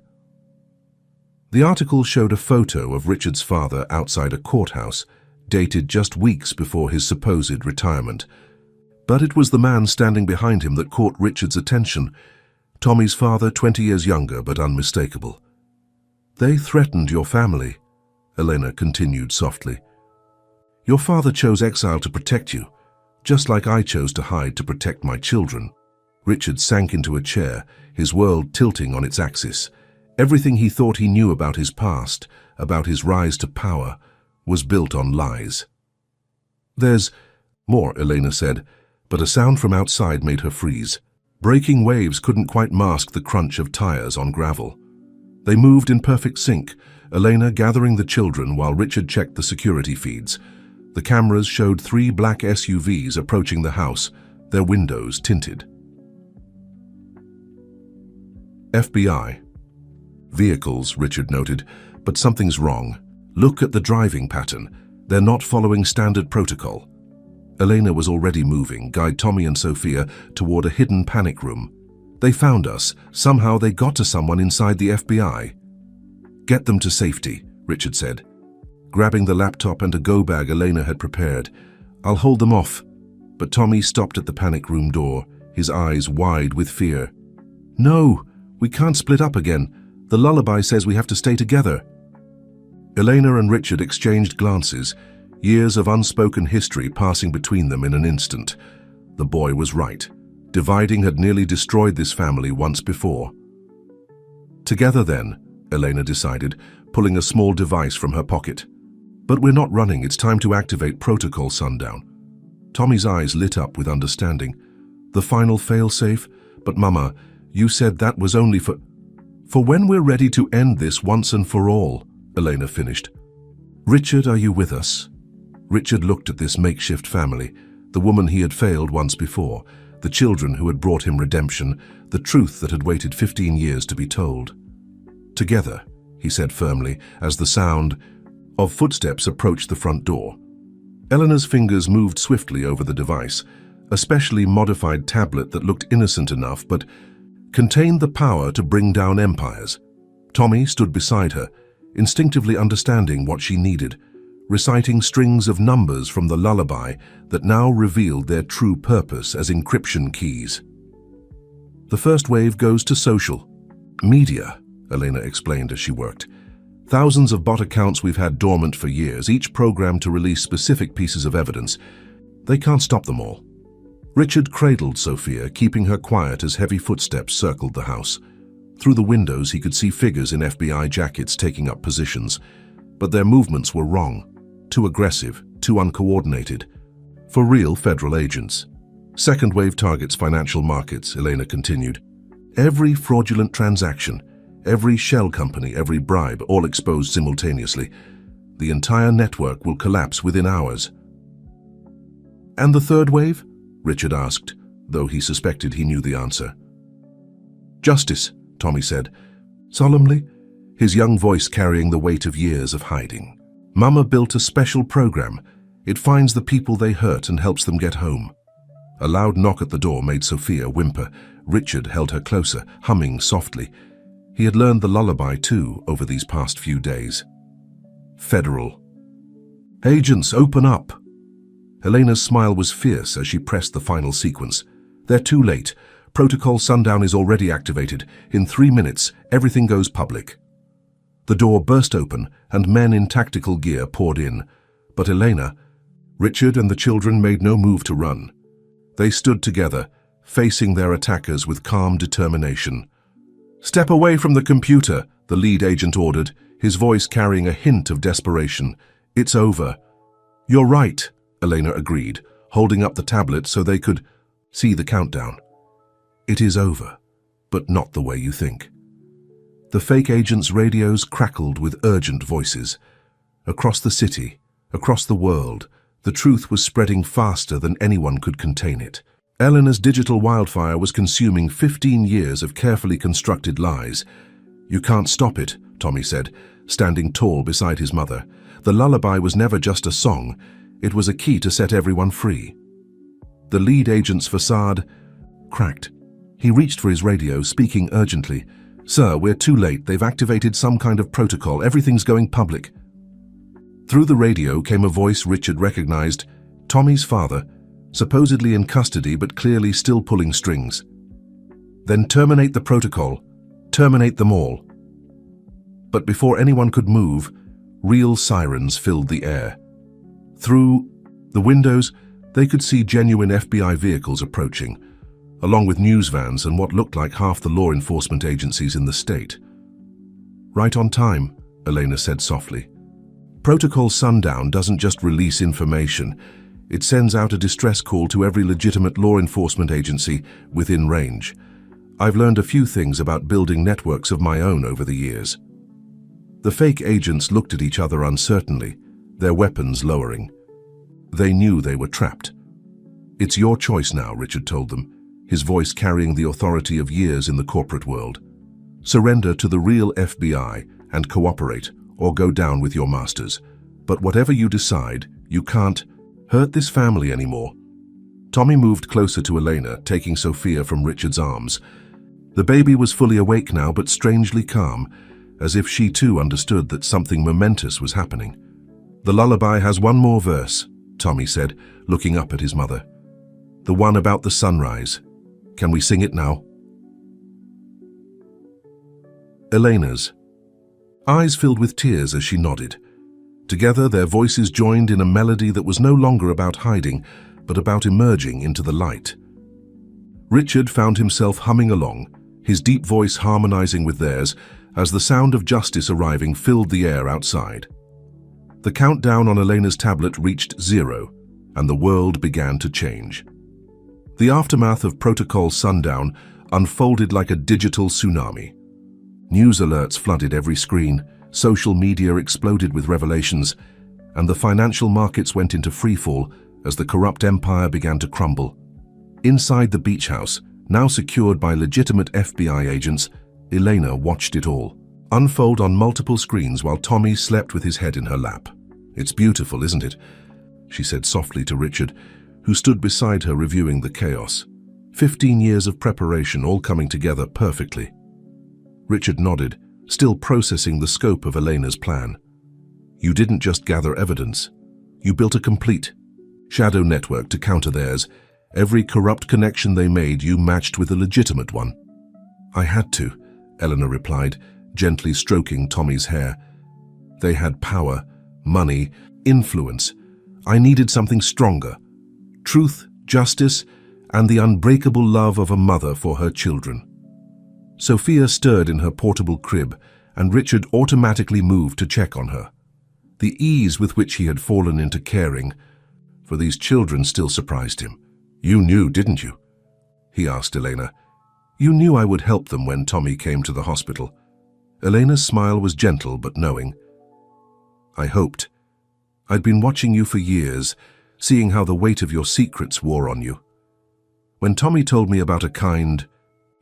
The article showed a photo of Richard's father outside a courthouse, dated just weeks before his supposed retirement. But it was the man standing behind him that caught Richard's attention. Tommy's father, 20 years younger but unmistakable. "They threatened your family," Elena continued softly. "Your father chose exile to protect you, just like I chose to hide to protect my children." Richard sank into a chair, his world tilting on its axis. Everything he thought he knew about his past, about his rise to power, was built on lies. "There's more," Elena said, but a sound from outside made her freeze. Breaking waves couldn't quite mask the crunch of tires on gravel. They moved in perfect sync, Elena gathering the children while Richard checked the security feeds. The cameras showed 3 black SUVs approaching the house, their windows tinted. FBI. "Vehicles," Richard noted, "but something's wrong. Look at the driving pattern. They're not following standard protocol." Elena was already moving, guide Tommy and Sophia toward a hidden panic room. "They found us. Somehow they got to someone inside the FBI." "Get them to safety," Richard said, grabbing the laptop and a go bag Elena had prepared. "I'll hold them off." But Tommy stopped at the panic room door, his eyes wide with fear. "No, we can't split up again. The lullaby says we have to stay together." Elena and Richard exchanged glances, years of unspoken history passing between them in an instant. The boy was right. Dividing had nearly destroyed this family once before. "Together then," Elena decided, pulling a small device from her pocket. "But we're not running. It's time to activate Protocol Sundown." Tommy's eyes lit up with understanding. "The final failsafe? But Mama, you said that was only for when we're ready to end this once and for all," Elena finished. "Richard, are you with us?" Richard looked at this makeshift family, the woman he had failed once before, the children who had brought him redemption, the truth that had waited 15 years to be told. "Together," he said firmly, as the sound of footsteps approached the front door. Eleanor's fingers moved swiftly over the device, a specially modified tablet that looked innocent enough but contained the power to bring down empires. Tommy stood beside her, instinctively understanding what she needed, reciting strings of numbers from the lullaby that now revealed their true purpose as encryption keys. "The first wave goes to social media," Elena explained as she worked. "Thousands of bot accounts we've had dormant for years, each programmed to release specific pieces of evidence. They can't stop them all." Richard cradled Sophia, keeping her quiet as heavy footsteps circled the house. Through the windows he could see figures in FBI jackets taking up positions, but their movements were wrong. Too aggressive, too uncoordinated. For real federal agents. "Second wave targets financial markets," Elena continued. "Every fraudulent transaction, every shell company, every bribe, all exposed simultaneously. The entire network will collapse within hours." "And the third wave?" Richard asked, though he suspected he knew the answer. "Justice," Tommy said, solemnly, his young voice carrying the weight of years of hiding. "Mama built a special program. It finds the people they hurt and helps them get home." A loud knock at the door made Sophia whimper. Richard held her closer, humming softly. He had learned the lullaby too over these past few days. "Federal. Agents, open up." Elena's smile was fierce as she pressed the final sequence. "They're too late. Protocol Sundown is already activated. In 3 minutes, everything goes public." The door burst open and men in tactical gear poured in. But Elena, Richard and the children made no move to run. They stood together, facing their attackers with calm determination. "Step away from the computer," the lead agent ordered, his voice carrying a hint of desperation. "It's over." "You're right," Elena agreed, holding up the tablet so they could see the countdown. It is over, but not the way you think. The fake agents' radios crackled with urgent voices. Across the city, across the world, the truth was spreading faster than anyone could contain it. Eleanor's digital wildfire was consuming 15 years of carefully constructed lies. "You can't stop it," Tommy said, standing tall beside his mother. The lullaby was never just a song, it was a key to set everyone free. The lead agent's facade cracked. He reached for his radio, speaking urgently. "Sir, we're too late. They've activated some kind of protocol. Everything's going public." Through the radio came a voice Richard recognized, Tommy's father, supposedly in custody but clearly still pulling strings. "Then terminate the protocol. Terminate them all." But before anyone could move, real sirens filled the air. Through the windows, they could see genuine FBI vehicles approaching, along with news vans and what looked like half the law enforcement agencies in the state. "Right on time," Elena said softly. "Protocol Sundown doesn't just release information, it sends out a distress call to every legitimate law enforcement agency within range. I've learned a few things about building networks of my own over the years." The fake agents looked at each other uncertainly, their weapons lowering. They knew they were trapped. "It's your choice now," Richard told them, his voice carrying the authority of years in the corporate world. "Surrender to the real FBI and cooperate, or go down with your masters. But whatever you decide, you can't hurt this family anymore." Tommy moved closer to Elena, taking Sophia from Richard's arms. The baby was fully awake now, but strangely calm, as if she too understood that something momentous was happening. "The lullaby has one more verse," Tommy said, looking up at his mother. "The one about the sunrise. Can we sing it now?" Elena's eyes filled with tears as she nodded. Together, their voices joined in a melody that was no longer about hiding, but about emerging into the light. Richard found himself humming along, his deep voice harmonizing with theirs, as the sound of justice arriving filled the air outside. The countdown on Elena's tablet reached 0, and the world began to change. The aftermath of Protocol Sundown unfolded like a digital tsunami. News alerts flooded every screen, social media exploded with revelations, and the financial markets went into freefall as the corrupt empire began to crumble. Inside the beach house, now secured by legitimate FBI agents, Elena watched it all, unfold on multiple screens while Tommy slept with his head in her lap. "It's beautiful, isn't it?" she said softly to Richard, who stood beside her reviewing the chaos. 15 years of preparation all coming together perfectly. Richard nodded, still processing the scope of Elena's plan. "You didn't just gather evidence. You built a complete shadow network to counter theirs. Every corrupt connection they made you matched with a legitimate one." "I had to," Eleanor replied, gently stroking Tommy's hair. "They had power, money, influence. I needed something stronger. Truth, justice, and the unbreakable love of a mother for her children." Sophia stirred in her portable crib, and Richard automatically moved to check on her. The ease with which he had fallen into caring for these children still surprised him. "You knew, didn't you?" he asked Elena. "You knew I would help them when Tommy came to the hospital." Elena's smile was gentle but knowing. "I hoped. I'd been watching you for years, seeing how the weight of your secrets wore on you. When Tommy told me about a kind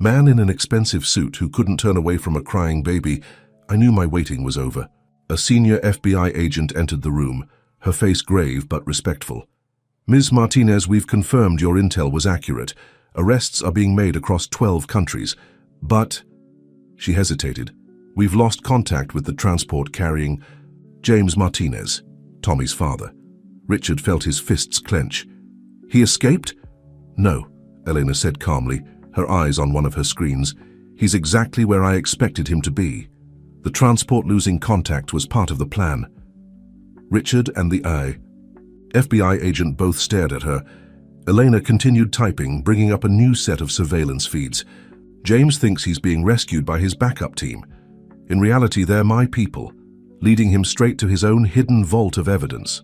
man in an expensive suit who couldn't turn away from a crying baby, I knew my waiting was over." A senior FBI agent entered the room, her face grave but respectful. "Ms. Martinez, we've confirmed your intel was accurate. Arrests are being made across 12 countries. But," she hesitated, "we've lost contact with the transport carrying James Martinez, Tommy's father." Richard felt his fists clench. "He escaped?" "No," Elena said calmly, her eyes on one of her screens. "He's exactly where I expected him to be. The transport losing contact was part of the plan." Richard and the FBI agent both stared at her. Elena continued typing, bringing up a new set of surveillance feeds. "James thinks he's being rescued by his backup team. In reality, they're my people, leading him straight to his own hidden vault of evidence."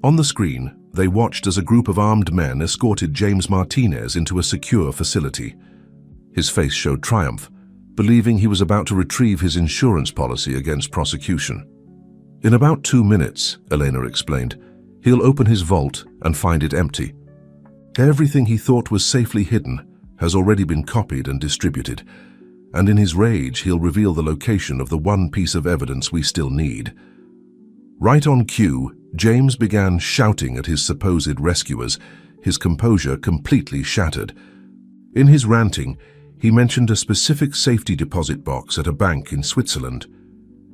On the screen, They watched as a group of armed men escorted James Martinez into a secure facility. His face showed triumph, believing he was about to retrieve his insurance policy against prosecution. "In about 2 minutes," Elena explained, "he'll open his vault and find it empty. Everything he thought was safely hidden has already been copied and distributed, and in his rage he'll reveal the location of the one piece of evidence we still need." Right on cue, James began shouting at his supposed rescuers, his composure completely shattered. In his ranting, he mentioned a specific safety deposit box at a bank in Switzerland.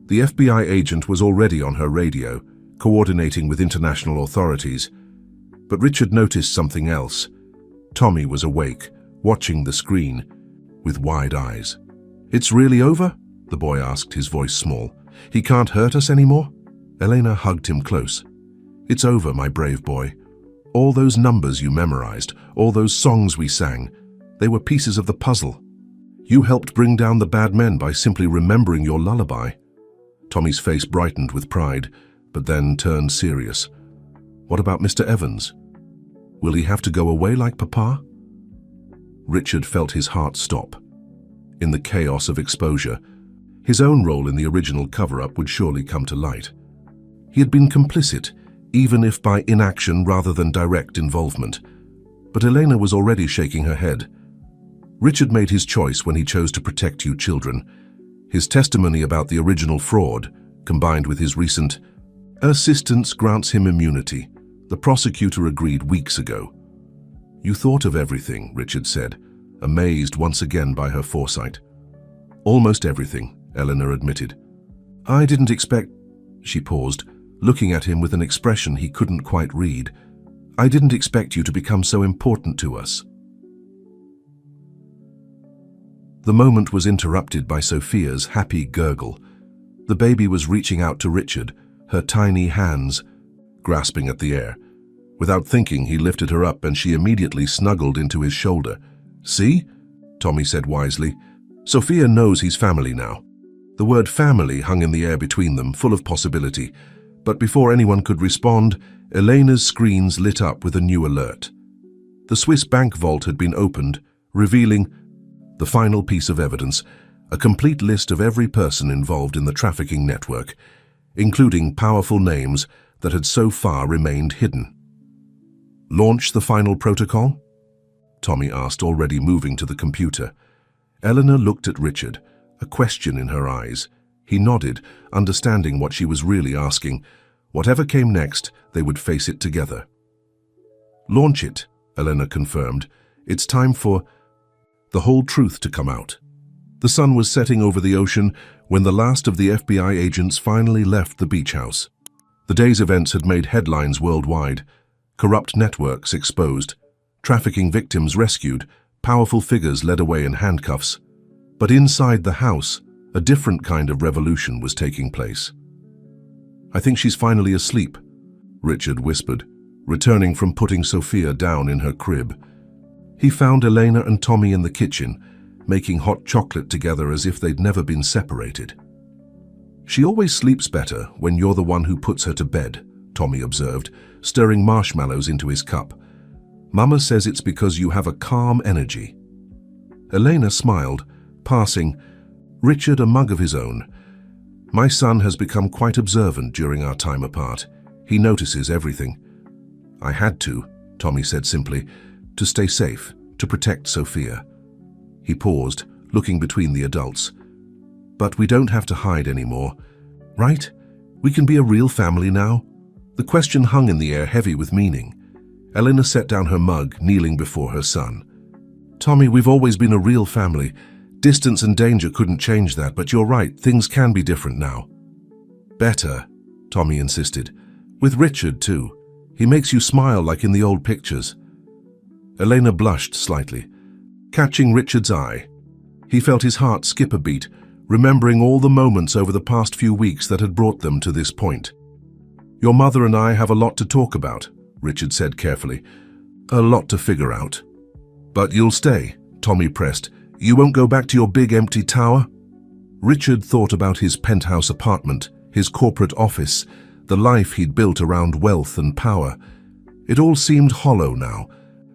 The FBI agent was already on her radio, coordinating with international authorities. But Richard noticed something else. Tommy was awake, watching the screen, with wide eyes. "It's really over?" the boy asked, his voice small. "He can't hurt us anymore?" Elena hugged him close. "It's over, my brave boy. All those numbers you memorized, all those songs we sang, they were pieces of the puzzle. You helped bring down the bad men by simply remembering your lullaby." Tommy's face brightened with pride, but then turned serious. "What about Mr. Evans? Will he have to go away like Papa?" Richard felt his heart stop. In the chaos of exposure, his own role in the original cover-up would surely come to light. He had been complicit, even if by inaction rather than direct involvement. But Elena was already shaking her head. Richard made his choice when he chose to protect you children. His testimony about the original fraud, combined with his recent assistance, grants him immunity. The prosecutor agreed weeks ago. "You thought of everything," Richard said, amazed once again by her foresight. "Almost everything," Eleanor admitted. "I didn't expect—" She paused, looking at him with an expression he couldn't quite read. "I didn't expect you to become so important to us." The moment was interrupted by Sophia's happy gurgle. The baby was reaching out to Richard, her tiny hands grasping at the air. Without thinking, he lifted her up and she immediately snuggled into his shoulder. "See?" Tommy said wisely. "Sophia knows he's family now." The word family hung in the air between them, full of possibility. But before anyone could respond, Elena's screens lit up with a new alert. The Swiss bank vault had been opened, revealing the final piece of evidence, a complete list of every person involved in the trafficking network, including powerful names that had so far remained hidden. "Launch the final protocol?" Tommy asked, already moving to the computer. Eleanor looked at Richard, a question in her eyes. He nodded, understanding what she was really asking. Whatever came next, they would face it together. "Launch it," Eleanor confirmed. "It's time for the whole truth to come out." The sun was setting over the ocean when the last of the FBI agents finally left the beach house. The day's events had made headlines worldwide. Corrupt networks exposed, trafficking victims rescued, powerful figures led away in handcuffs. But inside the house, a different kind of revolution was taking place. "I think she's finally asleep," Richard whispered, returning from putting Sophia down in her crib. He found Elena and Tommy in the kitchen, making hot chocolate together as if they'd never been separated. "She always sleeps better when you're the one who puts her to bed," Tommy observed, stirring marshmallows into his cup. "Mama says it's because you have a calm energy." Elena smiled, passing Richard a mug of his own. "My son has become quite observant during our time apart. He notices everything." "I had to," Tommy said simply, "to stay safe, to protect Sophia." He paused, looking between the adults. "But we don't have to hide anymore, right? We can be a real family now." The question hung in the air, heavy with meaning. Eleanor set down her mug, kneeling before her son. "Tommy, we've always been a real family. Distance and danger couldn't change that, but you're right, things can be different now." "Better," Tommy insisted. "With Richard, too. He makes you smile like in the old pictures." Elena blushed slightly, catching Richard's eye. He felt his heart skip a beat, remembering all the moments over the past few weeks that had brought them to this point. "Your mother and I have a lot to talk about," Richard said carefully. "A lot to figure out." "But you'll stay," Tommy pressed. "You won't go back to your big empty tower?" Richard thought about his penthouse apartment, his corporate office, the life he'd built around wealth and power. It all seemed hollow now,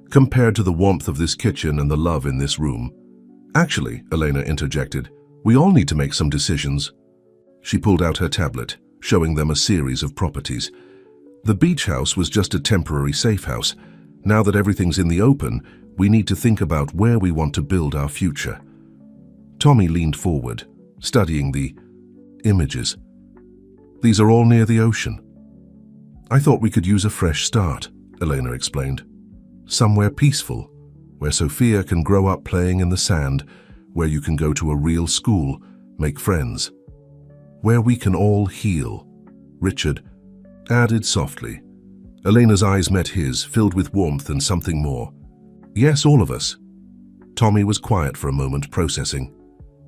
compared to the warmth of this kitchen and the love in this room. Actually, Elena interjected, we all need to make some decisions. She pulled out her tablet, showing them a series of properties. The beach house was just a temporary safe house. Now that everything's in the open, we need to think about where we want to build our future. Tommy leaned forward, studying the images. These are all near the ocean. I thought we could use a fresh start, Elena explained. Somewhere peaceful, where Sophia can grow up playing in the sand, where you can go to a real school, make friends. Where we can all heal, Richard added softly. Elena's eyes met his, filled with warmth and something more. Yes, all of us. Tommy was quiet for a moment, processing.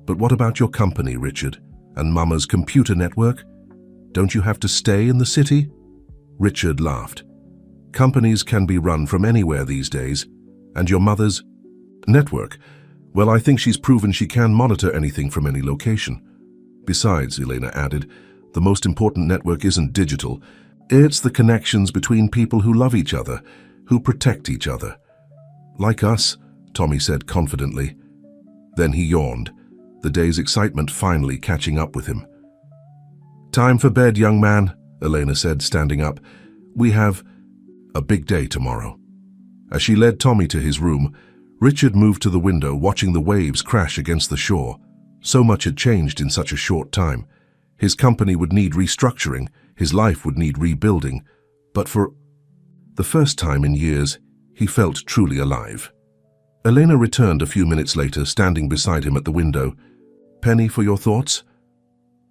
But what about your company, Richard? And Mama's computer network? Don't you have to stay in the city? Richard laughed. Companies can be run from anywhere these days. And your mother's network? Well, I think she's proven she can monitor anything from any location. Besides, Elena added, the most important network isn't digital. It's the connections between people who love each other, who protect each other. Like us, Tommy said confidently. Then he yawned, the day's excitement finally catching up with him. Time for bed, young man, Elena said, standing up. We have a big day tomorrow. As she led Tommy to his room, Richard moved to the window, watching the waves crash against the shore. So much had changed in such a short time. His company would need restructuring, his life would need rebuilding, but for the first time in years, he felt truly alive. Elena returned a few minutes later, standing beside him at the window. Penny, for your thoughts?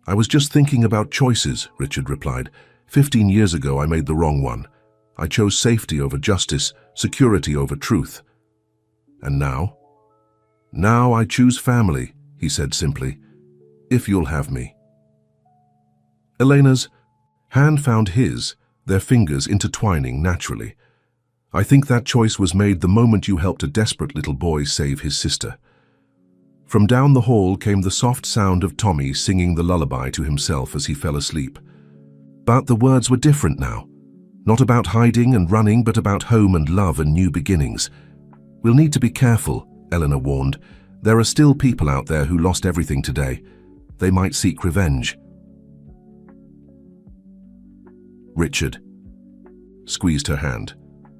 I was just thinking about choices, Richard replied. 15 years ago, I made the wrong one. I chose safety over justice, security over truth. And now? Now I choose family, he said simply. If you'll have me. Elena's hand found his, their fingers intertwining naturally. I think that choice was made the moment you helped a desperate little boy save his sister. From down the hall came the soft sound of Tommy singing the lullaby to himself as he fell asleep. But the words were different now. Not about hiding and running, but about home and love and new beginnings. We'll need to be careful, Elena warned. There are still people out there who lost everything today. They might seek revenge. Richard squeezed her hand.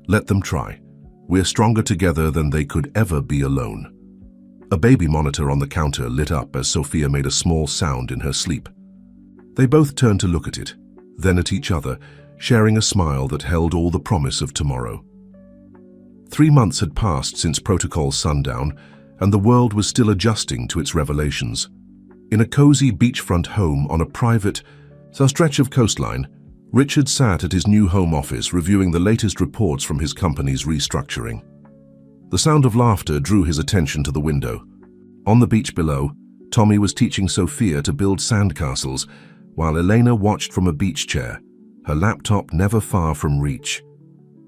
Let them try. We're stronger together than they could ever be alone. A baby monitor on the counter lit up as Sophia made a small sound in her sleep. They both turned to look at it, then at each other, sharing a smile that held all the promise of tomorrow. 3 months had passed since Protocol Sundown, and the world was still adjusting to its revelations. In a cozy beachfront home on a private stretch of coastline, Richard sat at his new home office reviewing the latest reports from his company's restructuring. The sound of laughter drew his attention to the window. On the beach below, Tommy was teaching Sophia to build sandcastles, while Elena watched from a beach chair, her laptop never far from reach.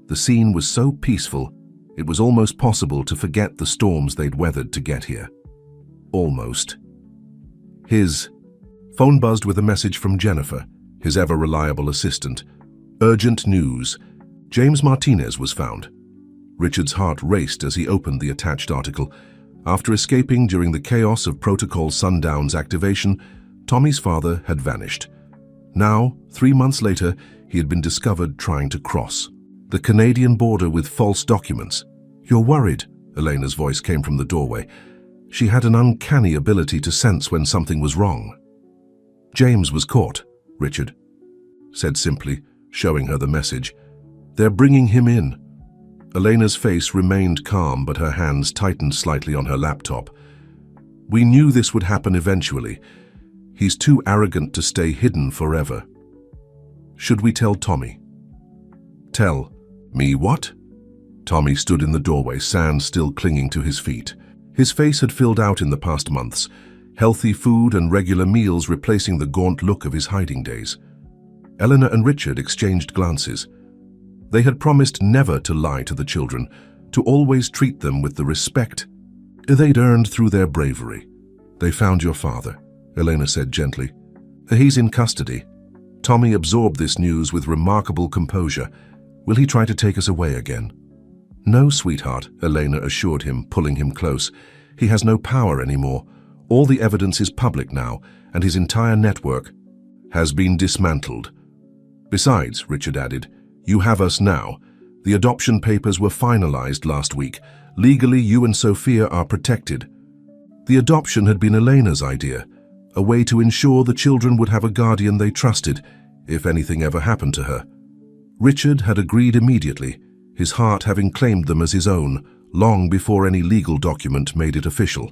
The scene was so peaceful, it was almost possible to forget the storms they'd weathered to get here. Almost. His phone buzzed with a message from Jennifer, his ever-reliable assistant. Urgent news. James Martinez was found. Richard's heart raced as he opened the attached article. After escaping during the chaos of Protocol Sundown's activation, Tommy's father had vanished. Now, 3 months later, he had been discovered trying to cross the Canadian border with false documents. You're worried, Elena's voice came from the doorway. She had an uncanny ability to sense when something was wrong. James was caught, Richard said simply, showing her the message. They're bringing him in. Elena's face remained calm, but her hands tightened slightly on her laptop. We knew this would happen eventually. He's too arrogant to stay hidden forever. Should we tell Tommy? Tell me what? Tommy stood in the doorway, sand still clinging to his feet. His face had filled out in the past months, healthy food and regular meals replacing the gaunt look of his hiding days. Elena and Richard exchanged glances. They had promised never to lie to the children, to always treat them with the respect they'd earned through their bravery. They found your father, Elena said gently. He's in custody. Tommy absorbed this news with remarkable composure. Will he try to take us away again? No, sweetheart, Elena assured him, pulling him close. He has no power anymore. All the evidence is public now, and his entire network has been dismantled. Besides, Richard added, you have us now. The adoption papers were finalized last week. Legally, you and Sophia are protected. The adoption had been Elena's idea, a way to ensure the children would have a guardian they trusted if anything ever happened to her. Richard had agreed immediately, his heart having claimed them as his own, long before any legal document made it official.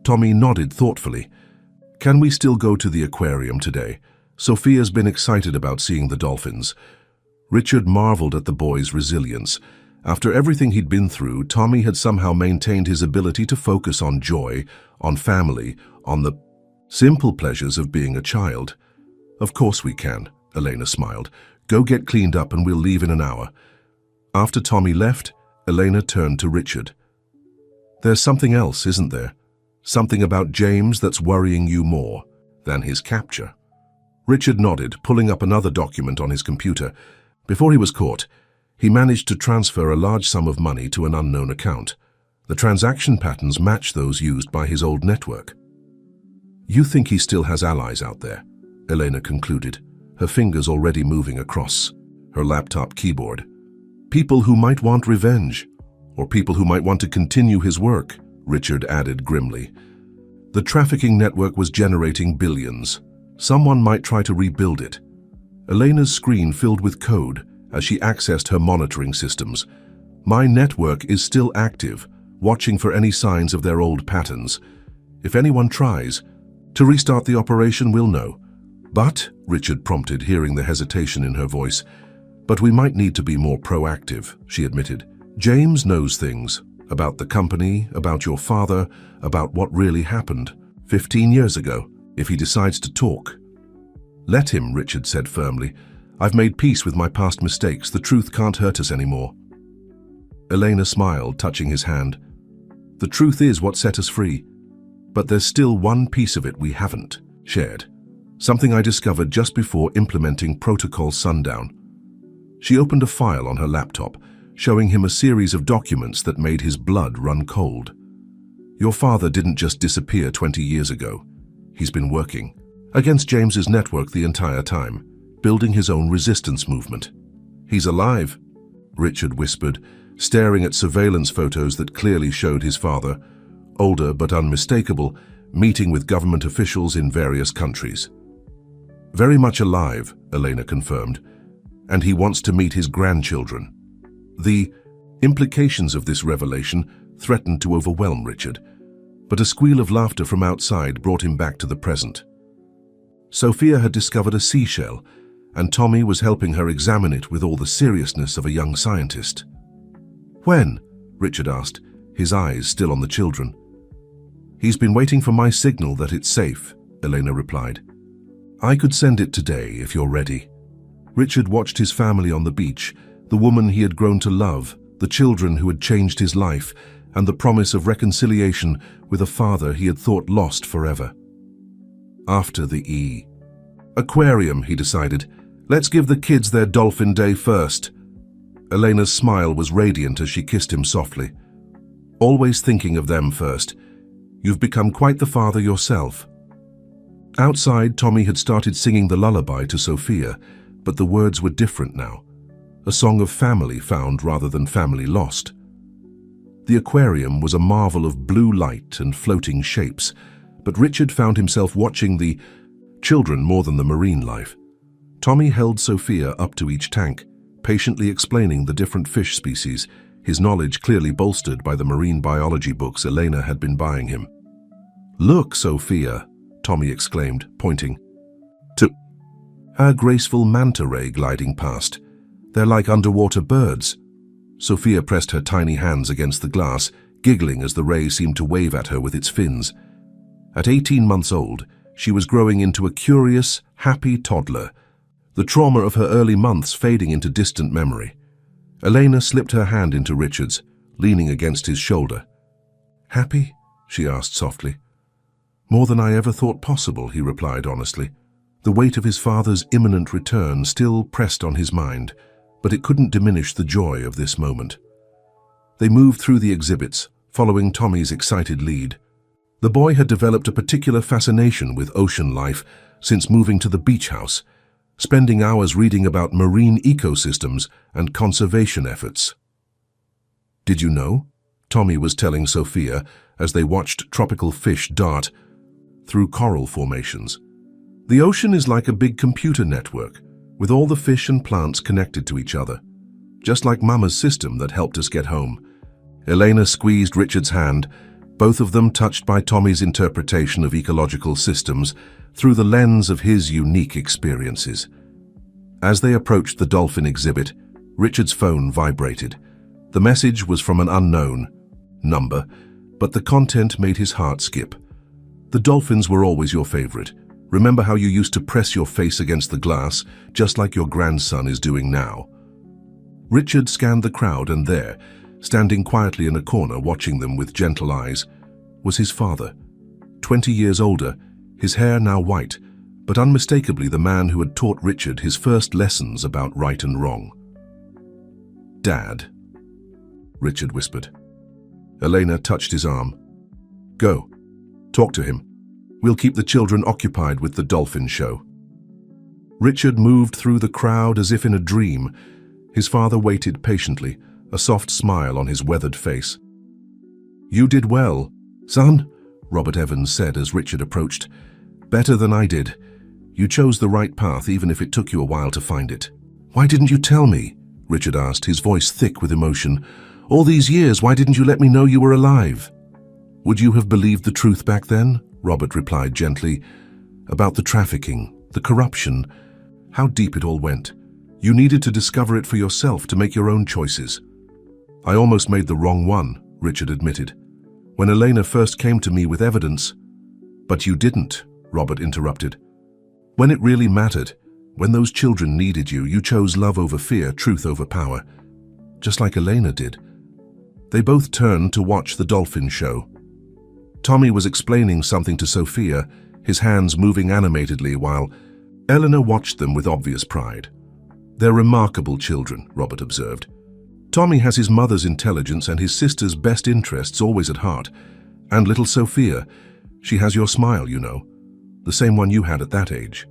Tommy nodded thoughtfully. Can we still go to the aquarium today? Sophia's been excited about seeing the dolphins. Richard marveled at the boy's resilience. After everything he'd been through, Tommy had somehow maintained his ability to focus on joy, on family, on the simple pleasures of being a child. Of course we can, Elena smiled. Go get cleaned up and we'll leave in an hour. After Tommy left, Elena turned to Richard. There's something else, isn't there? Something about James that's worrying you more than his capture. Richard nodded, pulling up another document on his computer. Before he was caught, he managed to transfer a large sum of money to an unknown account. The transaction patterns match those used by his old network. You think he still has allies out there, Elena concluded, her fingers already moving across her laptop keyboard. People who might want revenge, or people who might want to continue his work, Richard added grimly. The trafficking network was generating billions. Someone might try to rebuild it. Elena's screen filled with code as she accessed her monitoring systems. My network is still active, watching for any signs of their old patterns. If anyone tries to restart the operation, we'll know. But, Richard prompted, hearing the hesitation in her voice, but we might need to be more proactive, she admitted. James knows things about the company, about your father, about what really happened 15 years ago, if he decides to talk. Let him, Richard said firmly. I've made peace with my past mistakes. The truth can't hurt us anymore. Elena smiled, touching his hand. The truth is what set us free. But there's still one piece of it we haven't shared. Something I discovered just before implementing Protocol Sundown. She opened a file on her laptop, showing him a series of documents that made his blood run cold. Your father didn't just disappear 20 years ago. He's been working against James's network the entire time, building his own resistance movement. He's alive, Richard whispered, staring at surveillance photos that clearly showed his father, older but unmistakable, meeting with government officials in various countries. Very much alive, Elena confirmed, and he wants to meet his grandchildren. The implications of this revelation threatened to overwhelm Richard, but a squeal of laughter from outside brought him back to the present. Sophia had discovered a seashell, and Tommy was helping her examine it with all the seriousness of a young scientist. When? Richard asked, his eyes still on the children. He's been waiting for my signal that it's safe, Elena replied. I could send it today if you're ready. Richard watched his family on the beach, the woman he had grown to love, the children who had changed his life, and the promise of reconciliation with a father he had thought lost forever. After the aquarium, he decided. Let's give the kids their dolphin day first. Elena's smile was radiant as she kissed him softly. Always thinking of them first. You've become quite the father yourself. Outside, Tommy had started singing the lullaby to Sophia, but the words were different now. A song of family found rather than family lost. The aquarium was a marvel of blue light and floating shapes, but Richard found himself watching the children more than the marine life. Tommy held Sophia up to each tank, patiently explaining the different fish species, his knowledge clearly bolstered by the marine biology books Elena had been buying him. Look, Sophia, Tommy exclaimed, pointing to her graceful manta ray gliding past. They're like underwater birds. Sophia pressed her tiny hands against the glass, giggling as the ray seemed to wave at her with its fins. At 18 months old, she was growing into a curious, happy toddler, the trauma of her early months fading into distant memory. Elena slipped her hand into Richard's, leaning against his shoulder. Happy? She asked softly. More than I ever thought possible, he replied honestly. The weight of his father's imminent return still pressed on his mind, but it couldn't diminish the joy of this moment. They moved through the exhibits, following Tommy's excited lead. The boy had developed a particular fascination with ocean life since moving to the beach house, spending hours reading about marine ecosystems and conservation efforts. "Did you know?" Tommy was telling Sophia as they watched tropical fish dart through coral formations. "The ocean is like a big computer network, with all the fish and plants connected to each other, just like Mama's system that helped us get home." Elena squeezed Richard's hand, both of them touched by Tommy's interpretation of ecological systems through the lens of his unique experiences. As they approached the dolphin exhibit, Richard's phone vibrated. The message was from an unknown number, but the content made his heart skip. "The dolphins were always your favorite. Remember how you used to press your face against the glass, just like your grandson is doing now?" Richard scanned the crowd, and there, standing quietly in a corner watching them with gentle eyes, was his father. 20 years older, his hair now white, but unmistakably the man who had taught Richard his first lessons about right and wrong. "Dad," Richard whispered. Elena touched his arm. "Go. Talk to him. We'll keep the children occupied with the dolphin show." Richard moved through the crowd as if in a dream. His father waited patiently, a soft smile on his weathered face. "You did well, son," Robert Evans said as Richard approached. "Better than I did. You chose the right path even if it took you a while to find it." "Why didn't you tell me?" Richard asked, his voice thick with emotion. "All these years, why didn't you let me know you were alive?" "Would you have believed the truth back then?" Robert replied gently. "About the trafficking, the corruption, how deep it all went. You needed to discover it for yourself to make your own choices." "I almost made the wrong one," Richard admitted, "when Elena first came to me with evidence." "But you didn't," Robert interrupted. "When it really mattered, when those children needed you, you chose love over fear, truth over power, just like Elena did." They both turned to watch the dolphin show. Tommy was explaining something to Sophia, his hands moving animatedly while Eleanor watched them with obvious pride. "They're remarkable children," Robert observed. "Tommy has his mother's intelligence and his sister's best interests always at heart. And little Sophia, she has your smile, you know, the same one you had at that age."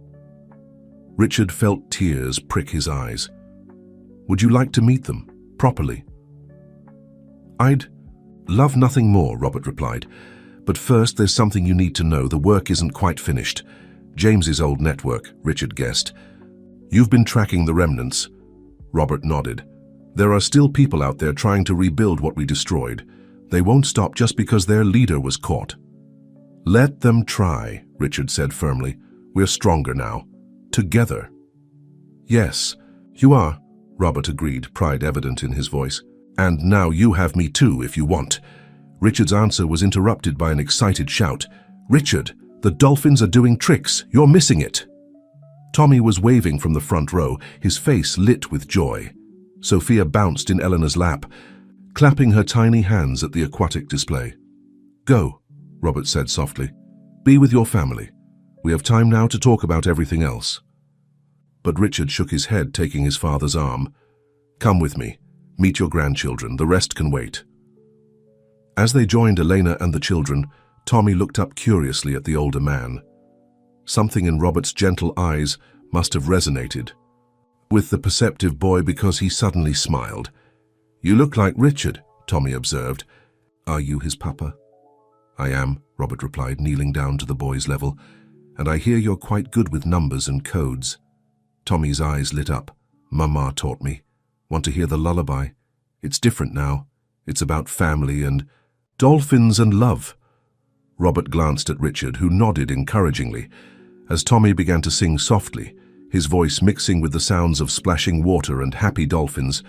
Richard felt tears prick his eyes. "Would you like to meet them, properly?" "I'd love nothing more," Robert replied. "But first, there's something you need to know. The work isn't quite finished." "James's old network," Richard guessed. "You've been tracking the remnants." Robert nodded. "There are still people out there trying to rebuild what we destroyed. They won't stop just because their leader was caught." "Let them try," Richard said firmly. "We're stronger now. Together." "Yes, you are," Robert agreed, pride evident in his voice. "And now you have me too, if you want." Richard's answer was interrupted by an excited shout. "Richard, the dolphins are doing tricks. You're missing it." Tommy was waving from the front row, his face lit with joy. Sophia bounced in Eleanor's lap, clapping her tiny hands at the aquatic display. "Go," Robert said softly. "Be with your family. We have time now to talk about everything else." But Richard shook his head, taking his father's arm. "Come with me. Meet your grandchildren. The rest can wait." As they joined Elena and the children, Tommy looked up curiously at the older man. Something in Robert's gentle eyes must have resonated with the perceptive boy because he suddenly smiled. "You look like Richard," Tommy observed. "Are you his papa?" "I am," Robert replied, kneeling down to the boy's level. "And I hear you're quite good with numbers and codes." Tommy's eyes lit up. "Mama taught me. Want to hear the lullaby? It's different now. It's about family and dolphins and love." Robert glanced at Richard, who nodded encouragingly. As Tommy began to sing softly, his voice mixing with the sounds of splashing water and happy dolphins,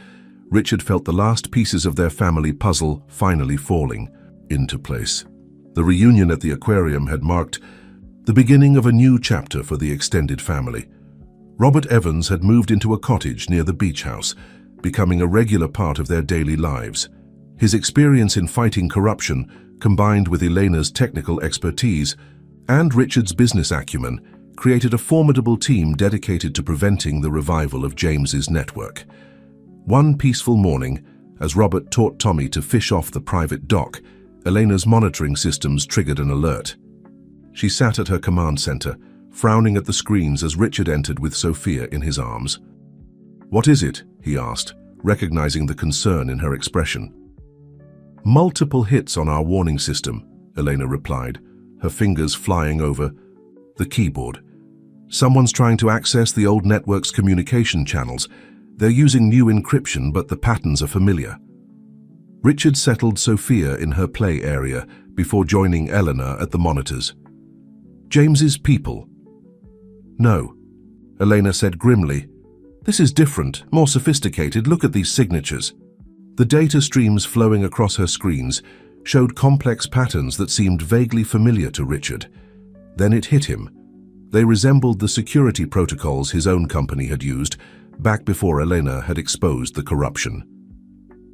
Richard felt the last pieces of their family puzzle finally falling into place. The reunion at the aquarium had marked the beginning of a new chapter for the extended family. Robert Evans had moved into a cottage near the beach house, becoming a regular part of their daily lives. His experience in fighting corruption, combined with Elena's technical expertise and Richard's business acumen, created a formidable team dedicated to preventing the revival of James's network. One peaceful morning, as Robert taught Tommy to fish off the private dock, Elena's monitoring systems triggered an alert. She sat at her command center, frowning at the screens as Richard entered with Sophia in his arms. "What is it?" he asked, recognizing the concern in her expression. "Multiple hits on our warning system," Elena replied, her fingers flying over the keyboard. "Someone's trying to access the old network's communication channels. They're using new encryption, but the patterns are familiar." Richard settled Sophia in her play area before joining Eleanor at the monitors. "James's people?" "No," Elena said grimly. "This is different, more sophisticated. Look at these signatures." The data streams flowing across her screens showed complex patterns that seemed vaguely familiar to Richard. Then it hit him. They resembled the security protocols his own company had used back before Elena had exposed the corruption.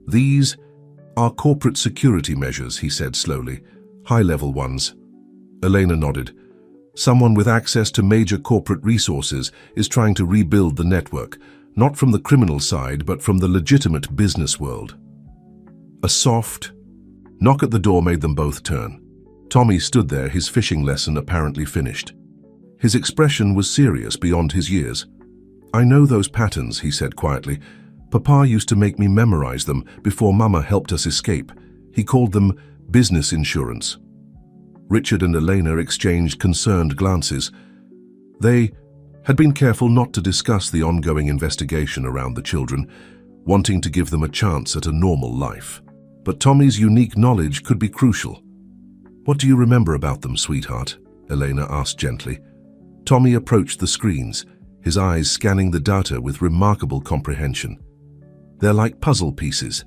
"These are corporate security measures," he said slowly. "High-level ones." Elena nodded. "Someone with access to major corporate resources is trying to rebuild the network, not from the criminal side, but from the legitimate business world." A soft knock at the door made them both turn. Tommy stood there, his fishing lesson apparently finished. His expression was serious beyond his years. "I know those patterns," he said quietly. "Papa used to make me memorize them before Mama helped us escape. He called them business insurance." Richard and Elena exchanged concerned glances. They had been careful not to discuss the ongoing investigation around the children, wanting to give them a chance at a normal life. But Tommy's unique knowledge could be crucial. "What do you remember about them, sweetheart?" Elena asked gently. Tommy approached the screens, his eyes scanning the data with remarkable comprehension. "They're like puzzle pieces.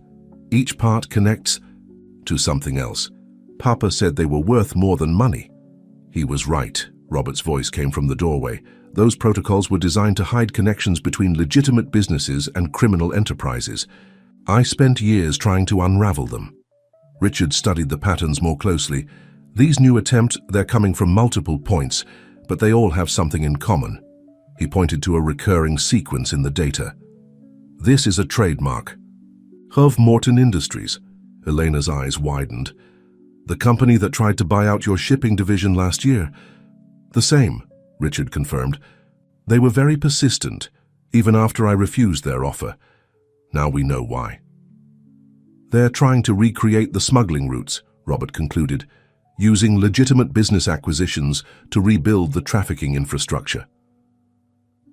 Each part connects to something else. Papa said they were worth more than money." He was right. Robert's voice came from the doorway. "Those protocols were designed to hide connections between legitimate businesses and criminal enterprises. I spent years trying to unravel them." Richard studied the patterns more closely. "These new attempts, they're coming from multiple points, but they all have something in common." He pointed to a recurring sequence in the data. "This is a trademark. Of Morton Industries." Elena's eyes widened. "The company that tried to buy out your shipping division last year." "The same," Richard confirmed. "They were very persistent, even after I refused their offer. Now we know why." "They're trying to recreate the smuggling routes," Robert concluded, "using legitimate business acquisitions to rebuild the trafficking infrastructure."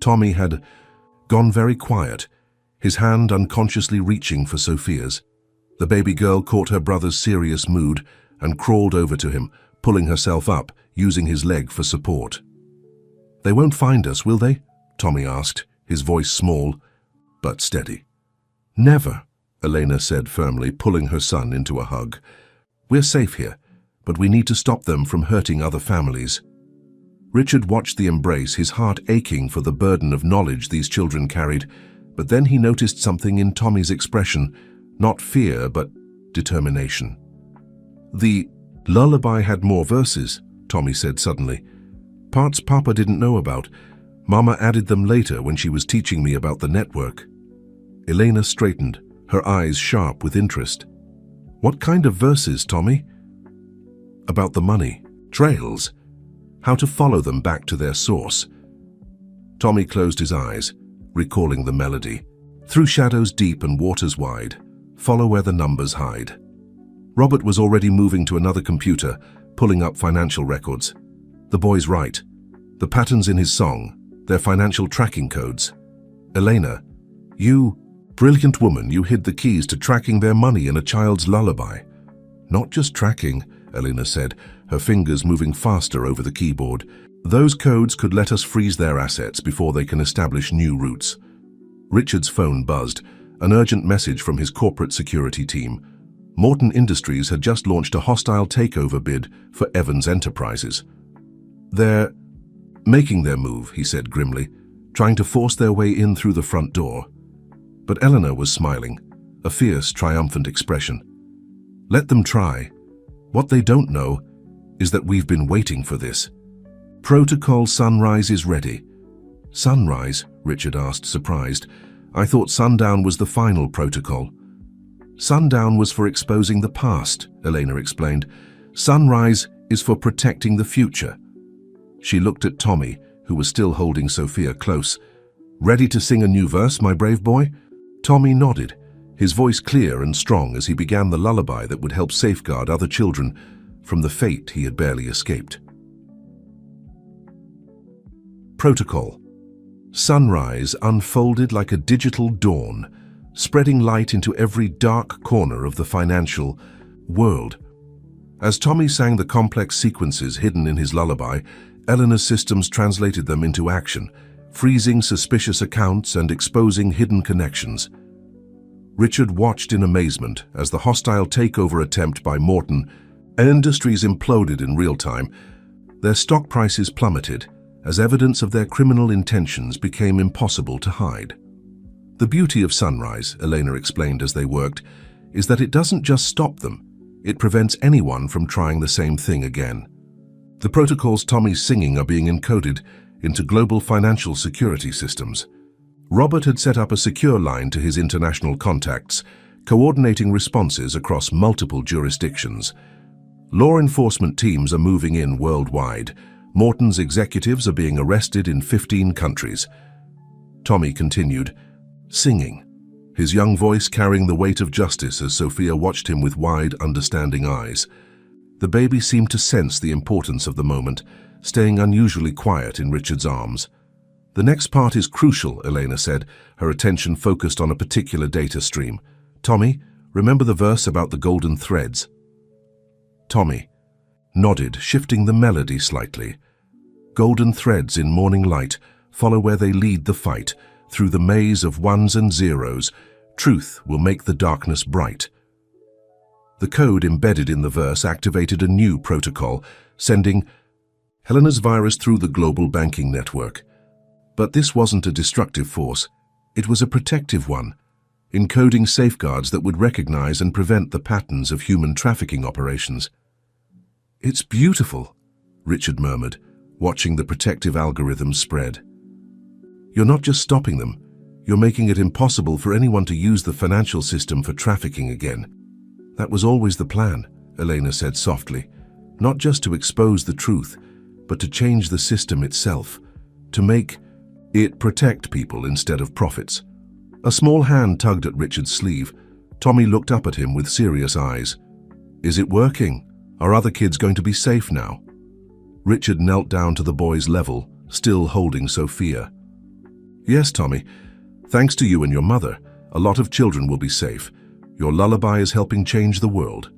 Tommy had gone very quiet, his hand unconsciously reaching for Sophia's. The baby girl caught her brother's serious mood and crawled over to him, pulling herself up, using his leg for support. "They won't find us, will they?" Tommy asked, his voice small but steady. "Never," Elena said firmly, pulling her son into a hug. "We're safe here, but we need to stop them from hurting other families." Richard watched the embrace, his heart aching for the burden of knowledge these children carried, but then he noticed something in Tommy's expression, not fear, but determination. "The lullaby had more verses," Tommy said suddenly. "Parts Papa didn't know about. Mama added them later when she was teaching me about the network." Elena straightened, her eyes sharp with interest. "What kind of verses, Tommy?" "About the money, trails, how to follow them back to their source." Tommy closed his eyes, recalling the melody. "Through shadows deep and waters wide, follow where the numbers hide." Robert was already moving to another computer, pulling up financial records. The boy's right. The patterns in his song, their financial tracking codes. "Elena, you, brilliant woman, you hid the keys to tracking their money in a child's lullaby." "Not just tracking," Elena said, her fingers moving faster over the keyboard. "Those codes could let us freeze their assets before they can establish new routes." Richard's phone buzzed, an urgent message from his corporate security team. Morton Industries had just launched a hostile takeover bid for Evans Enterprises. "They're making their move," he said grimly, "trying to force their way in through the front door." But Eleanor was smiling, a fierce, triumphant expression. "Let them try. What they don't know is that we've been waiting for this. Protocol Sunrise is ready." "Sunrise?" Richard asked, surprised. I thought sundown was the final protocol. Sundown was for exposing the past, Elena explained. Sunrise is for protecting the future. She looked at Tommy, who was still holding Sophia close. Ready to sing a new verse, my brave boy? Tommy nodded, his voice clear and strong as he began the lullaby that would help safeguard other children from the fate he had barely escaped. Protocol. Sunrise unfolded like a digital dawn, spreading light into every dark corner of the financial world. As Tommy sang the complex sequences hidden in his lullaby, Eleanor's systems translated them into action, freezing suspicious accounts and exposing hidden connections. Richard watched in amazement as the hostile takeover attempt by Morton Industries imploded in real time. Their stock prices plummeted as evidence of their criminal intentions became impossible to hide. The beauty of Sunrise, Elena explained as they worked, is that it doesn't just stop them, it prevents anyone from trying the same thing again. The protocols Tommy's singing are being encoded into global financial security systems. Robert had set up a secure line to his international contacts, coordinating responses across multiple jurisdictions. Law enforcement teams are moving in worldwide. Morton's executives are being arrested in 15 countries. Tommy continued, singing, his young voice carrying the weight of justice as Sophia watched him with wide, understanding eyes. The baby seemed to sense the importance of the moment, staying unusually quiet in Richard's arms. The next part is crucial, Elena said, her attention focused on a particular data stream. Tommy, remember the verse about the golden threads? Tommy nodded, shifting the melody slightly. Golden threads in morning light follow where they lead the fight. Through the maze of ones and zeros, truth will make the darkness bright. The code embedded in the verse activated a new protocol, sending Helena's virus through the global banking network. But this wasn't a destructive force. It was a protective one, encoding safeguards that would recognize and prevent the patterns of human trafficking operations. It's beautiful, Richard murmured, watching the protective algorithms spread. You're not just stopping them, you're making it impossible for anyone to use the financial system for trafficking again. That was always the plan, Elena said softly, not just to expose the truth, but to change the system itself, to make it protect people instead of profits. A small hand tugged at Richard's sleeve. Tommy looked up at him with serious eyes. Is it working? Are other kids going to be safe now? Richard knelt down to the boy's level, still holding Sophia. Yes, Tommy. Thanks to you and your mother, a lot of children will be safe. Your lullaby is helping change the world.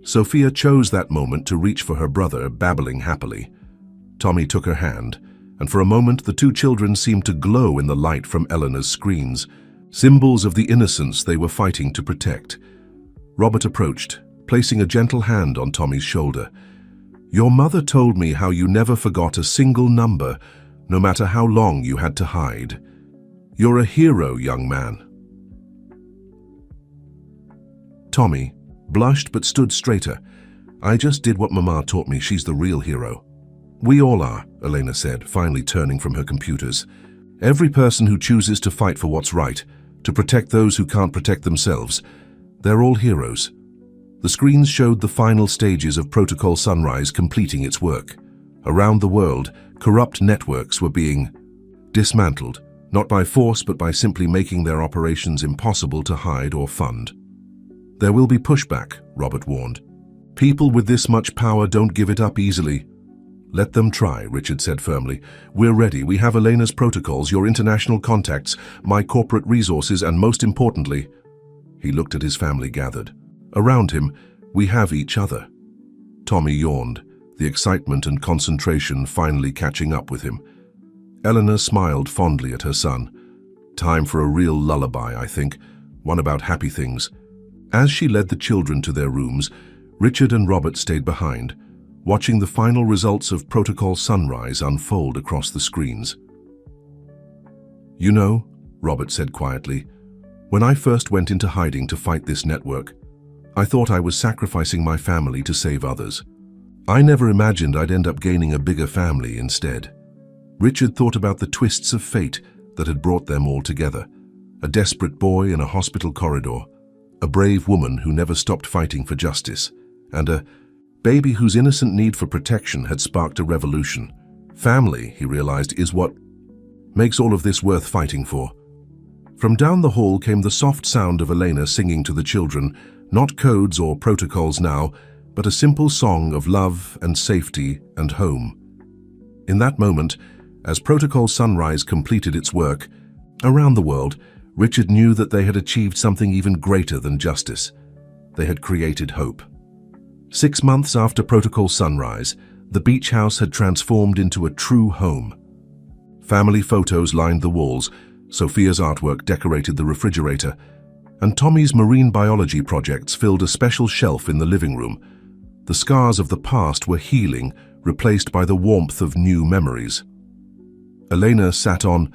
Sophia chose that moment to reach for her brother, babbling happily. Tommy took her hand, and for a moment the two children seemed to glow in the light from Eleanor's screens, symbols of the innocence they were fighting to protect. Robert approached, placing a gentle hand on Tommy's shoulder. Your mother told me how you never forgot a single number, no matter how long you had to hide. You're a hero, young man. Tommy blushed but stood straighter. I just did what Mama taught me. She's the real hero. We all are, Elena said, finally turning from her computers. Every person who chooses to fight for what's right, to protect those who can't protect themselves, they're all heroes. The screens showed the final stages of Protocol Sunrise completing its work. Around the world, corrupt networks were being dismantled, not by force but by simply making their operations impossible to hide or fund. There will be pushback, Robert warned. People with this much power don't give it up easily. Let them try, Richard said firmly. We're ready. We have Elena's protocols, your international contacts, my corporate resources, and most importantly, he looked at his family gathered. Around him, we have each other. Tommy yawned, the excitement and concentration finally catching up with him. Eleanor smiled fondly at her son. Time for a real lullaby, I think, one about happy things. As she led the children to their rooms, Richard and Robert stayed behind, watching the final results of Protocol Sunrise unfold across the screens. You know, Robert said quietly, when I first went into hiding to fight this network, I thought I was sacrificing my family to save others. I never imagined I'd end up gaining a bigger family instead. Richard thought about the twists of fate, that had brought them all together. A desperate boy in a hospital corridor, a brave woman who never stopped fighting for justice, and a baby whose innocent need for protection had sparked a revolution. Family, he realized, is what makes all of this worth fighting for. From down the hall came the soft sound of Elena singing to the children, not codes or protocols now, but a simple song of love and safety and home. In that moment, as Protocol Sunrise completed its work, around the world, Richard knew that they had achieved something even greater than justice. They had created hope. 6 months after Protocol Sunrise, the beach house had transformed into a true home. Family photos lined the walls, Sophia's artwork decorated the refrigerator, and Tommy's marine biology projects filled a special shelf in the living room. The scars of the past were healing, replaced by the warmth of new memories. Elena sat on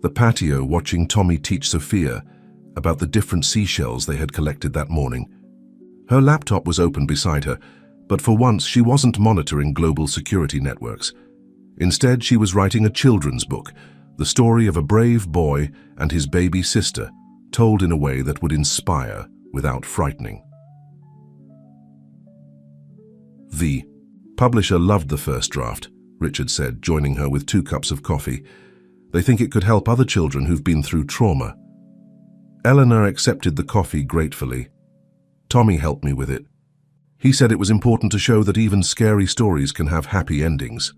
the patio watching Tommy teach Sophia about the different seashells they had collected that morning. Her laptop was open beside her, but for once she wasn't monitoring global security networks. Instead, she was writing a children's book, the story of a brave boy and his baby sister, told in a way that would inspire without frightening. The publisher loved the first draft, Richard said, joining her with 2 cups of coffee. They think it could help other children who've been through trauma. Eleanor accepted the coffee gratefully. Tommy helped me with it. He said it was important to show that even scary stories can have happy endings.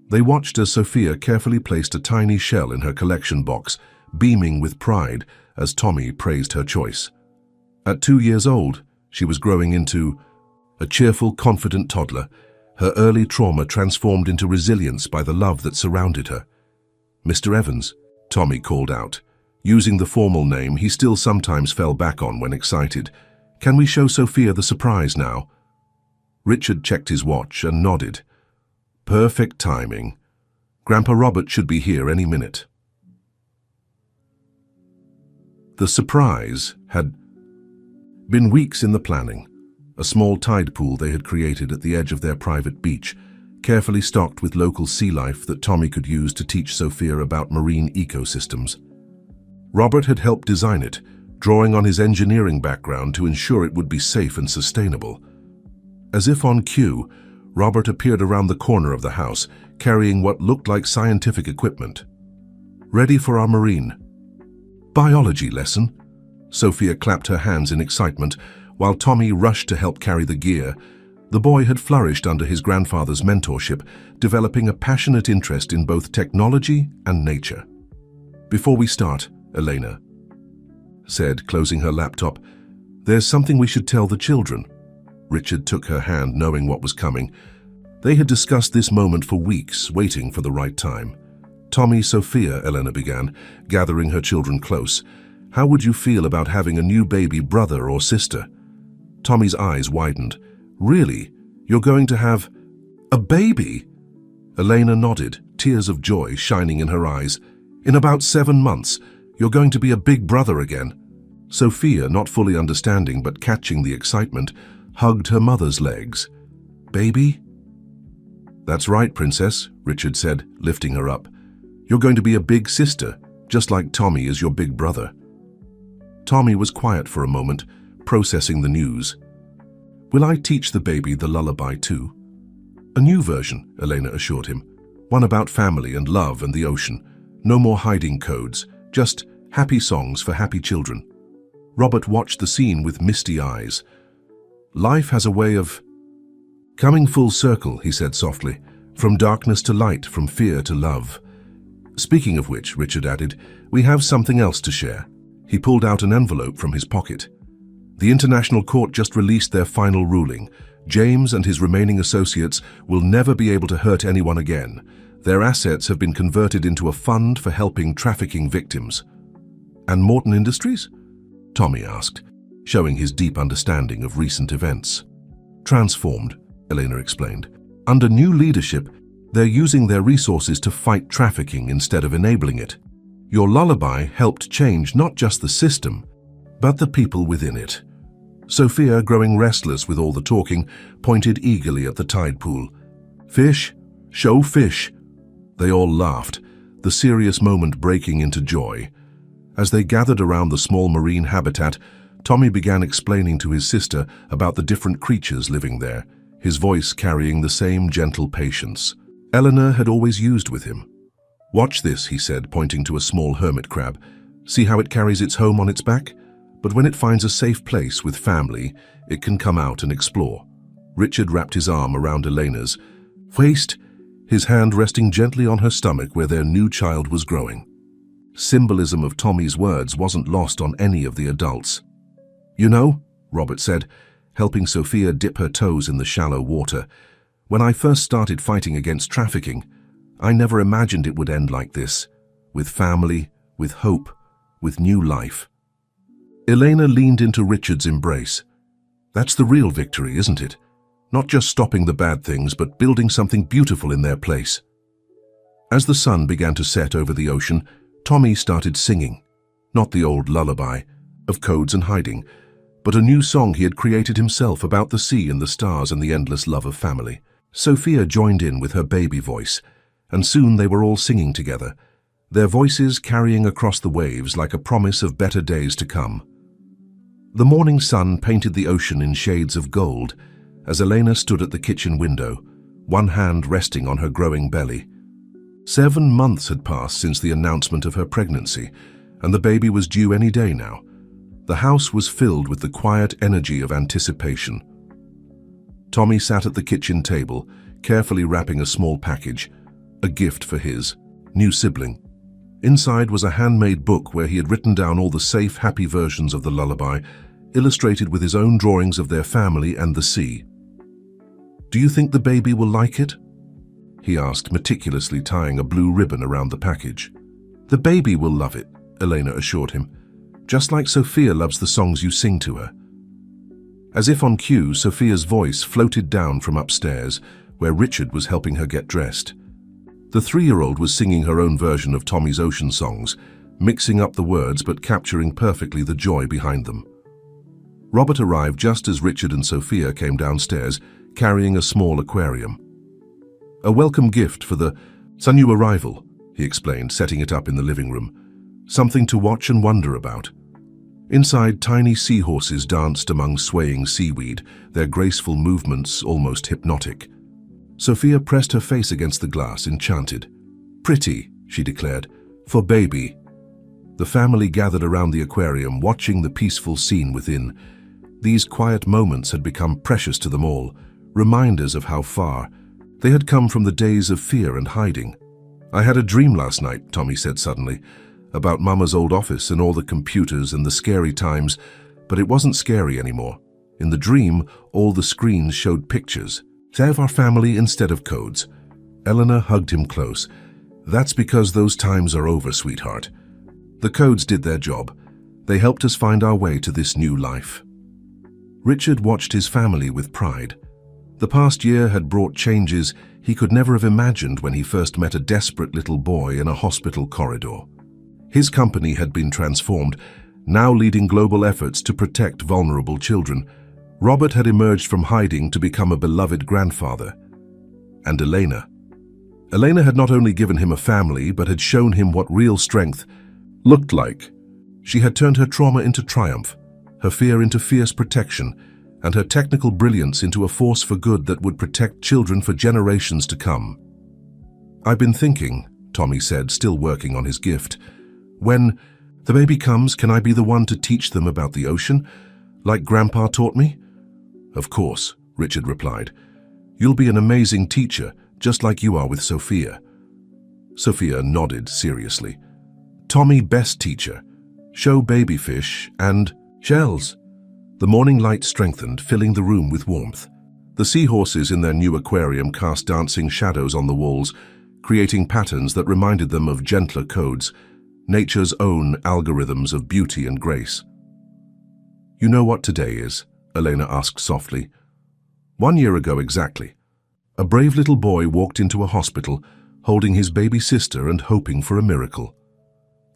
They watched as Sophia carefully placed a tiny shell in her collection box, beaming with pride as Tommy praised her choice. At 2 years old, she was growing into a cheerful, confident toddler, her early trauma transformed into resilience by the love that surrounded her. "Mr. Evans," Tommy called out. Using the formal name he still sometimes fell back on when excited. "Can we show Sophia the surprise now?" Richard checked his watch and nodded. Perfect timing. Grandpa Robert should be here any minute. The surprise had been weeks in the planning. A small tide pool they had created at the edge of their private beach, carefully stocked with local sea life that Tommy could use to teach Sophia about marine ecosystems. Robert had helped design it, drawing on his engineering background to ensure it would be safe and sustainable. As if on cue, Robert appeared around the corner of the house, carrying what looked like scientific equipment. "Ready for our marine biology lesson?" Sophia clapped her hands in excitement, while Tommy rushed to help carry the gear. The boy had flourished under his grandfather's mentorship, developing a passionate interest in both technology and nature. "Before we start," Elena said, closing her laptop, "there's something we should tell the children." Richard took her hand, knowing what was coming. They had discussed this moment for weeks, waiting for the right time. "Tommy, Sophia," Elena began, gathering her children close, "how would you feel about having a new baby brother or sister?" Tommy's eyes widened. "Really? You're going to have a baby?" Elena nodded, tears of joy shining in her eyes. "In about 7 months, you're going to be a big brother again." Sophia, not fully understanding but catching the excitement, hugged her mother's legs. "Baby?" "That's right, Princess," Richard said, lifting her up. "You're going to be a big sister, just like Tommy is your big brother." Tommy was quiet for a moment, processing the news. "Will I teach the baby the lullaby too?" "A new version," Elena assured him. "One about family and love and the ocean. No more hiding codes, just happy songs for happy children." Robert watched the scene with misty eyes. "Life has a way of coming full circle," he said softly. "From darkness to light, from fear to love." "Speaking of which," Richard added, "we have something else to share." He pulled out an envelope from his pocket. "The International Court just released their final ruling. James and his remaining associates will never be able to hurt anyone again. Their assets have been converted into a fund for helping trafficking victims." "And Morton Industries?" Tommy asked, showing his deep understanding of recent events. "Transformed," Elena explained. "Under new leadership, they're using their resources to fight trafficking instead of enabling it. Your lullaby helped change not just the system, but the people within it." Sophia, growing restless with all the talking, pointed eagerly at the tide pool. "Fish? Show fish." They all laughed. the serious moment breaking into joy. As they gathered around the small marine habitat, Tommy began explaining to his sister about the different creatures living there, his voice carrying the same gentle patience Eleanor had always used with him. "Watch this," he said, pointing to a small hermit crab. "See how it carries its home on its back? But when it finds a safe place with family, it can come out and explore." Richard wrapped his arm around Elena's waist, his hand resting gently on her stomach where their new child was growing. Symbolism of Tommy's words wasn't lost on any of the adults. "You know," Robert said, helping Sophia dip her toes in the shallow water, "when I first started fighting against trafficking, I never imagined it would end like this, with family, with hope, with new life." Elena leaned into Richard's embrace. "That's the real victory, isn't it? Not just stopping the bad things, but building something beautiful in their place." As the sun began to set over the ocean, Tommy started singing. Not the old lullaby of codes and hiding, but a new song he had created himself about the sea and the stars and the endless love of family. Sophia joined in with her baby voice, and soon they were all singing together, their voices carrying across the waves like a promise of better days to come. The morning sun painted the ocean in shades of gold as Elena stood at the kitchen window, one hand resting on her growing belly. 7 months had passed since the announcement of her pregnancy, and the baby was due any day now. The house was filled with the quiet energy of anticipation. Tommy sat at the kitchen table, carefully wrapping a small package, a gift for his new sibling. Inside was a handmade book where he had written down all the safe, happy versions of the lullaby, illustrated with his own drawings of their family and the sea. "Do you think the baby will like it?" he asked, meticulously tying a blue ribbon around the package. "The baby will love it," Elena assured him, "just like Sophia loves the songs you sing to her." As if on cue, Sophia's voice floated down from upstairs, where Richard was helping her get dressed. The 3-year-old was singing her own version of Tommy's ocean songs, mixing up the words but capturing perfectly the joy behind them. Robert arrived just as Richard and Sophia came downstairs, carrying a small aquarium. "A welcome gift for the new arrival," he explained, setting it up in the living room. "Something to watch and wonder about." Inside, tiny seahorses danced among swaying seaweed, their graceful movements almost hypnotic. Sophia pressed her face against the glass, enchanted. "Pretty," she declared, "for baby." The family gathered around the aquarium, watching the peaceful scene within. These quiet moments had become precious to them all, reminders of how far they had come from the days of fear and hiding. "I had a dream last night," Tommy said suddenly, "about Mama's old office and all the computers and the scary times, but it wasn't scary anymore. In the dream, all the screens showed pictures. Save our family instead of codes." Eleanor hugged him close. "That's because those times are over, sweetheart. The codes did their job. They helped us find our way to this new life." Richard watched his family with pride. The past year had brought changes he could never have imagined when he first met a desperate little boy in a hospital corridor. His company had been transformed, now leading global efforts to protect vulnerable children. Robert had emerged from hiding to become a beloved grandfather. And Elena had not only given him a family, but had shown him what real strength looked like. She had turned her trauma into triumph, her fear into fierce protection, and her technical brilliance into a force for good that would protect children for generations to come. "I've been thinking," Tommy said, still working on his gift, "when the baby comes, can I be the one to teach them about the ocean, like Grandpa taught me?" "Of course," Richard replied. "You'll be an amazing teacher, just like you are with Sophia." Sophia nodded seriously. "Tommy, best teacher. Show baby fish and shells." The morning light strengthened, filling the room with warmth. The seahorses in their new aquarium cast dancing shadows on the walls, creating patterns that reminded them of gentler codes, nature's own algorithms of beauty and grace. "You know what today is?" Elena asked softly. 1 year ago exactly. A brave little boy walked into a hospital, holding his baby sister and hoping for a miracle.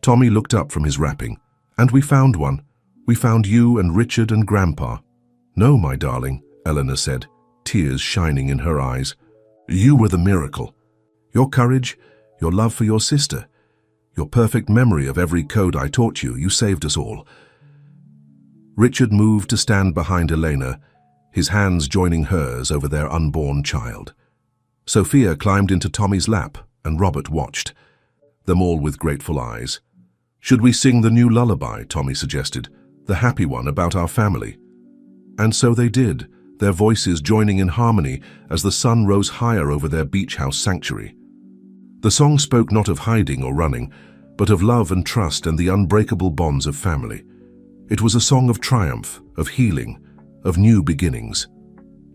Tommy looked up from his wrapping. "And we found one. We found you and Richard and Grandpa." "No, my darling," Eleanor said, tears shining in her eyes. "You were the miracle. Your courage, your love for your sister, Your perfect memory of every code I taught you, you saved us all. Richard moved to stand behind Elena, his hands joining hers over their unborn child. Sophia climbed into Tommy's lap, and Robert watched, them all with grateful eyes. "Should we sing the new lullaby?" Tommy suggested, "the happy one about our family?" And so they did, their voices joining in harmony as the sun rose higher over their beach house sanctuary. The song spoke not of hiding or running, but of love and trust and the unbreakable bonds of family. It was a song of triumph, of healing, of new beginnings.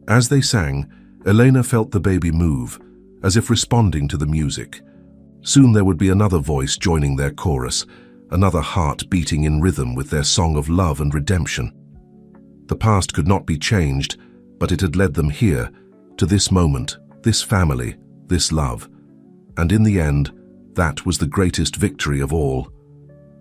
As they sang, Elena felt the baby move, as if responding to the music. Soon there would be another voice joining their chorus, another heart beating in rhythm with their song of love and redemption. The past could not be changed, but it had led them here, to this moment, this family, this love. And in the end, that was the greatest victory of all.